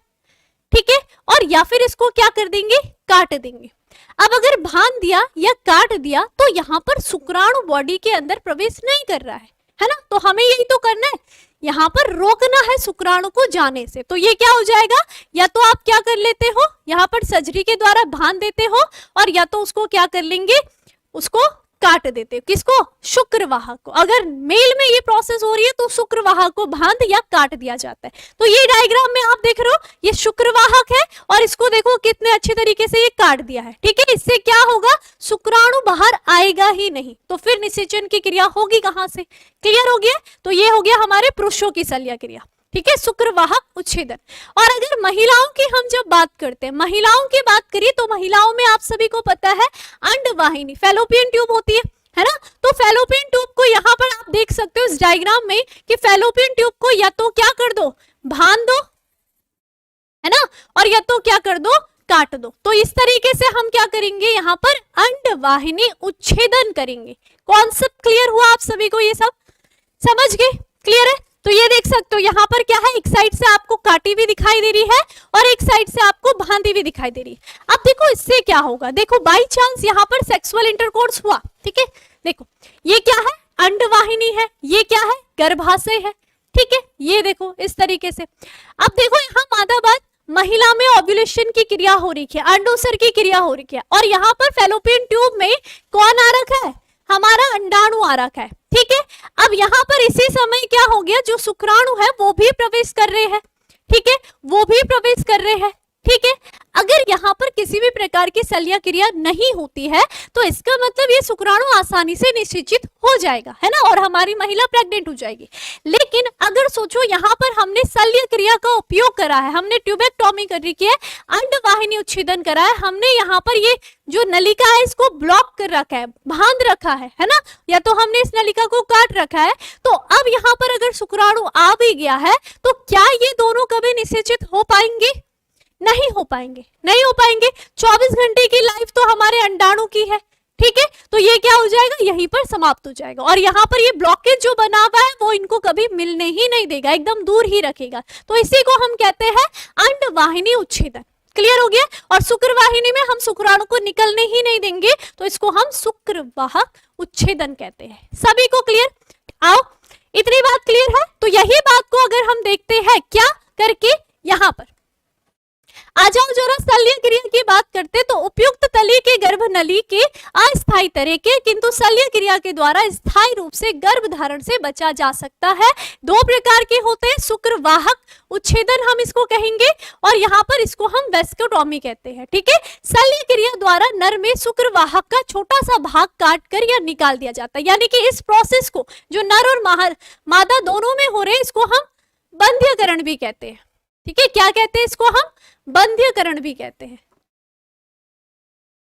ठीक है, और या फिर इसको क्या कर देंगे? काट देंगे। अब अगर बांध दिया या काट दिया तो यहाँ पर शुक्राणु बॉडी के अंदर प्रवेश नहीं कर रहा है ना। तो हमें यही तो करना है, यहाँ पर रोकना है शुक्राणु को जाने से। तो ये क्या हो जाएगा? या तो आप क्या कर लेते हो, यहाँ पर सर्जरी के द्वारा बांध देते हो, और या तो उसको क्या कर लेंगे? उसको काट देते हो। किसको? शुक्रवाहक को। अगर मेल में ये प्रोसेस हो रही है तो शुक्रवाहक को बांध या काट दिया जाता है। तो ये डायग्राम में आप देख रहे हो, ये शुक्रवाहक है और इसको देखो कितने अच्छे तरीके से ये काट दिया है, ठीक है। इससे क्या होगा? शुक्राणु बाहर आएगा ही नहीं, तो फिर निषेचन की क्रिया होगी कहां से? क्लियर हो गया। तो ये हो गया हमारे पुरुषों की शल्य क्रिया, ठीक है, शुक्रवाहक उच्छेदन। और अगर महिलाओं की हम जब बात करते हैं, महिलाओं की बात करिए तो महिलाओं में आप सभी को पता है अंडवाहिनी, फैलोपियन ट्यूब होती है ना। तो फैलोपियन ट्यूब को यहाँ पर आप देख सकते हो इस डायग्राम में कि फैलोपियन ट्यूब को या तो क्या कर दो? बांध दो, है ना, और या तो क्या कर दो? काट दो। तो इस तरीके से हम क्या करेंगे? यहाँ पर अंडवाहिनी उच्छेदन करेंगे। कॉन्सेप्ट क्लियर हुआ आप सभी को? ये सब समझ गए? क्लियर है। तो ये देख सकते हो यहाँ पर क्या है, एक साइड से आपको काटी हुई दिखाई दे रही है और एक साइड से आपको बांधी हुई दिखाई दे रही है। अब देखो इससे क्या होगा, देखो बाई चांस यहाँ पर सेक्सुअल इंटरकोर्स हुआ, ठीक है, देखो ये क्या है? अंडवाहिनी है, ये क्या है? गर्भाशय है, ठीक है। ये देखो इस तरीके से। अब देखो यहाँ मादाबाद महिला में ओव्यूलेशन की क्रिया हो रही है, अंडोत्सर्ग की क्रिया हो रही है, और यहाँ पर फैलोपियन ट्यूब में कौन आ रखा है? हमारा अंडाणु आ रखा है, ठीक है। अब यहाँ पर इसी समय क्या हो गया, जो शुक्राणु है वो भी प्रवेश कर रहे हैं, ठीक है, वो भी प्रवेश कर रहे हैं, ठीक है। अगर यहाँ पर किसी भी प्रकार की शल्य क्रिया नहीं होती है तो इसका मतलब ये शुक्राणु आसानी से निषेचित हो जाएगा, है ना, और हमारी महिला प्रेग्नेंट हो जाएगी। लेकिन अगर सोचो यहाँ पर हमने शल्य क्रिया का उपयोग करा है, हमने ट्यूबेक्टॉमी कर रखी है, अंडवाहिनी उच्छेदन करा है, हमने यहाँ पर ये जो नलिका है इसको ब्लॉक कर रखा है, बांध रखा है ना, या तो हमने इस नलिका को काट रखा है। तो अब यहाँ पर अगर शुक्राणु आ भी गया है तो क्या ये दोनों कभी निषेचित हो पाएंगे? नहीं हो पाएंगे, नहीं हो पाएंगे। 24 घंटे की लाइफ तो हमारे अंडाणु की है, ठीक है। तो ये क्या हो जाएगा? यहीं पर समाप्त हो जाएगा, और यहाँ पर ये ब्लॉकेज जो बना हुआ है वो इनको कभी मिलने ही नहीं देगा, एकदम दूर ही रखेगा। तो इसी को हम कहते हैं अंडवाहिनी उच्छेदन। क्लियर हो गया। और शुक्रवाहिनी में हम शुक्राणु को निकलने ही नहीं देंगे, तो इसको हम शुक्रवाहक उच्छेदन कहते हैं। सभी को क्लियर? आओ, इतनी बात क्लियर है। तो यही बात को अगर हम देखते हैं क्या करके, यहाँ पर आ जाओ जरा शल्य क्रिया की बात करते। तो उपयुक्त तली के गर्भ नली के अस्थायी तरह के किंतु शल्य क्रिया के द्वारा स्थायी रूप से गर्भ धारण से बचा जा सकता है। दो प्रकार के होते हैं, शुक्रवाहक उच्छेदन हम इसको कहेंगे, और यहाँ पर इसको हम वेस्कोटॉमी कहते हैं, ठीक है। शल्य क्रिया द्वारा नर में शुक्रवाहक का छोटा सा भाग काट कर या निकाल दिया जाता है, यानी कि इस प्रोसेस को जो नर और मादा दोनों में हो रहे हैं इसको हम बंध्यकरण भी कहते हैं। ठीक है, क्या कहते हैं इसको हम? बंध्यकरण भी कहते हैं।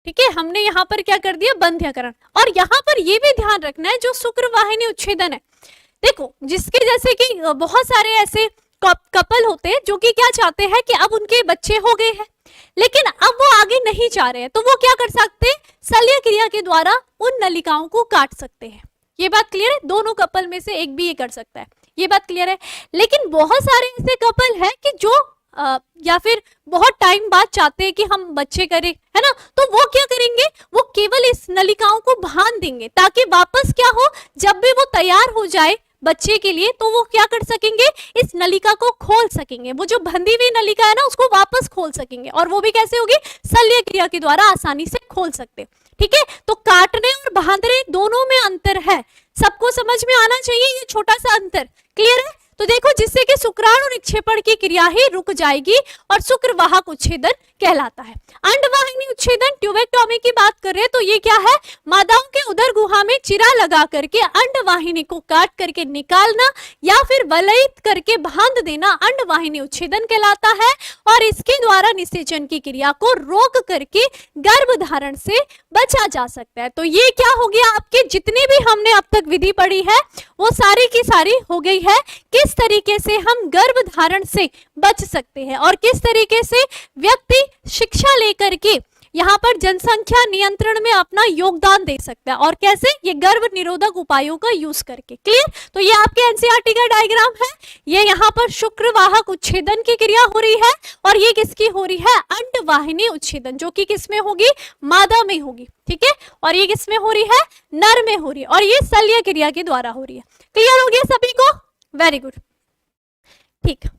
ठीक है, हमने यहाँ पर क्या कर दिया? बंध्यकरण। और यहाँ पर ये भी ध्यान रखना है, जो शुक्रवाहिनी उच्छेदन है, देखो जिसके जैसे कि बहुत सारे ऐसे कपल होते हैं जो कि क्या चाहते हैं कि अब उनके बच्चे हो गए हैं, लेकिन अब वो आगे नहीं चाह रहे हैं, तो वो क्या कर सकते हैं? शल्य क्रिया के द्वारा उन नलिकाओं को काट सकते हैं। ये बात क्लियर है? दोनों कपल में से एक भी ये कर सकता है, ये बात क्लियर है। लेकिन बहुत सारे ऐसे कपल हैं कि जो या फिर बहुत टाइम बाद चाहते हैं कि हम बच्चे करें, है ना, तो वो क्या करेंगे? वो केवल इस नलिकाओं को बांध देंगे, ताकि वापस क्या हो, जब भी वो तैयार हो जाए बच्चे के लिए, तो वो क्या कर सकेंगे? इस नलिका को खोल सकेंगे। वो जो बंधी हुई नलिका है ना, उसको वापस खोल सकेंगे। और वो भी कैसे होगी? शल्य क्रिया के द्वारा आसानी से खोल सकते। ठीक है, तो काटने और बांधने दोनों में अंतर है, सबको समझ में आना चाहिए ये छोटा सा अंतर। क्लियर है? तो देखो, जिससे कि शुक्राणु निक्षेपण की क्रिया ही रुक जाएगी और शुक्रवाहक उच्छेदन कहलाता है। अंडवाहिनी उच्छेदन, ट्यूबेक्टोमी की बात कर रहे हैं, तो ये क्या है? मादाओं के उदर गुहा में चिरा लगा करके अंडवाहिनी को काट करके निकालना या फिर वलयित करके बांध देना अंडवाहिनी उच्छेदन कहलाता है। और इसके द्वारा निषेचन की क्रिया को रोक करके गर्भधारण से बचा जा सकता है। तो ये क्या हो गया? आपके जितनी भी हमने अब तक विधि पढ़ी है वो सारी की सारी हो गई है किस तरीके से हम गर्भधारण से बच सकते हैं और किस तरीके से व्यक्ति शिक्षा लेकर के यहाँ पर जनसंख्या नियंत्रण में अपना योगदान दे सकता है, और कैसे? ये गर्भ निरोधक उपायों का यूज करके। क्लियर? तो ये आपके एनसीईआरटी का डायग्राम है। ये यहाँ पर शुक्रवाहक उच्छेदन की क्रिया हो रही है और ये किसकी हो रही है? अंडवाहिनी उच्छेदन, जो कि किसमें होगी? मादा में होगी। ठीक है, और ये किसमें हो रही है? नर में हो रही है, और ये शल्य क्रिया के द्वारा हो रही है। क्लियर हो गया सभी को? Very good. ठीक।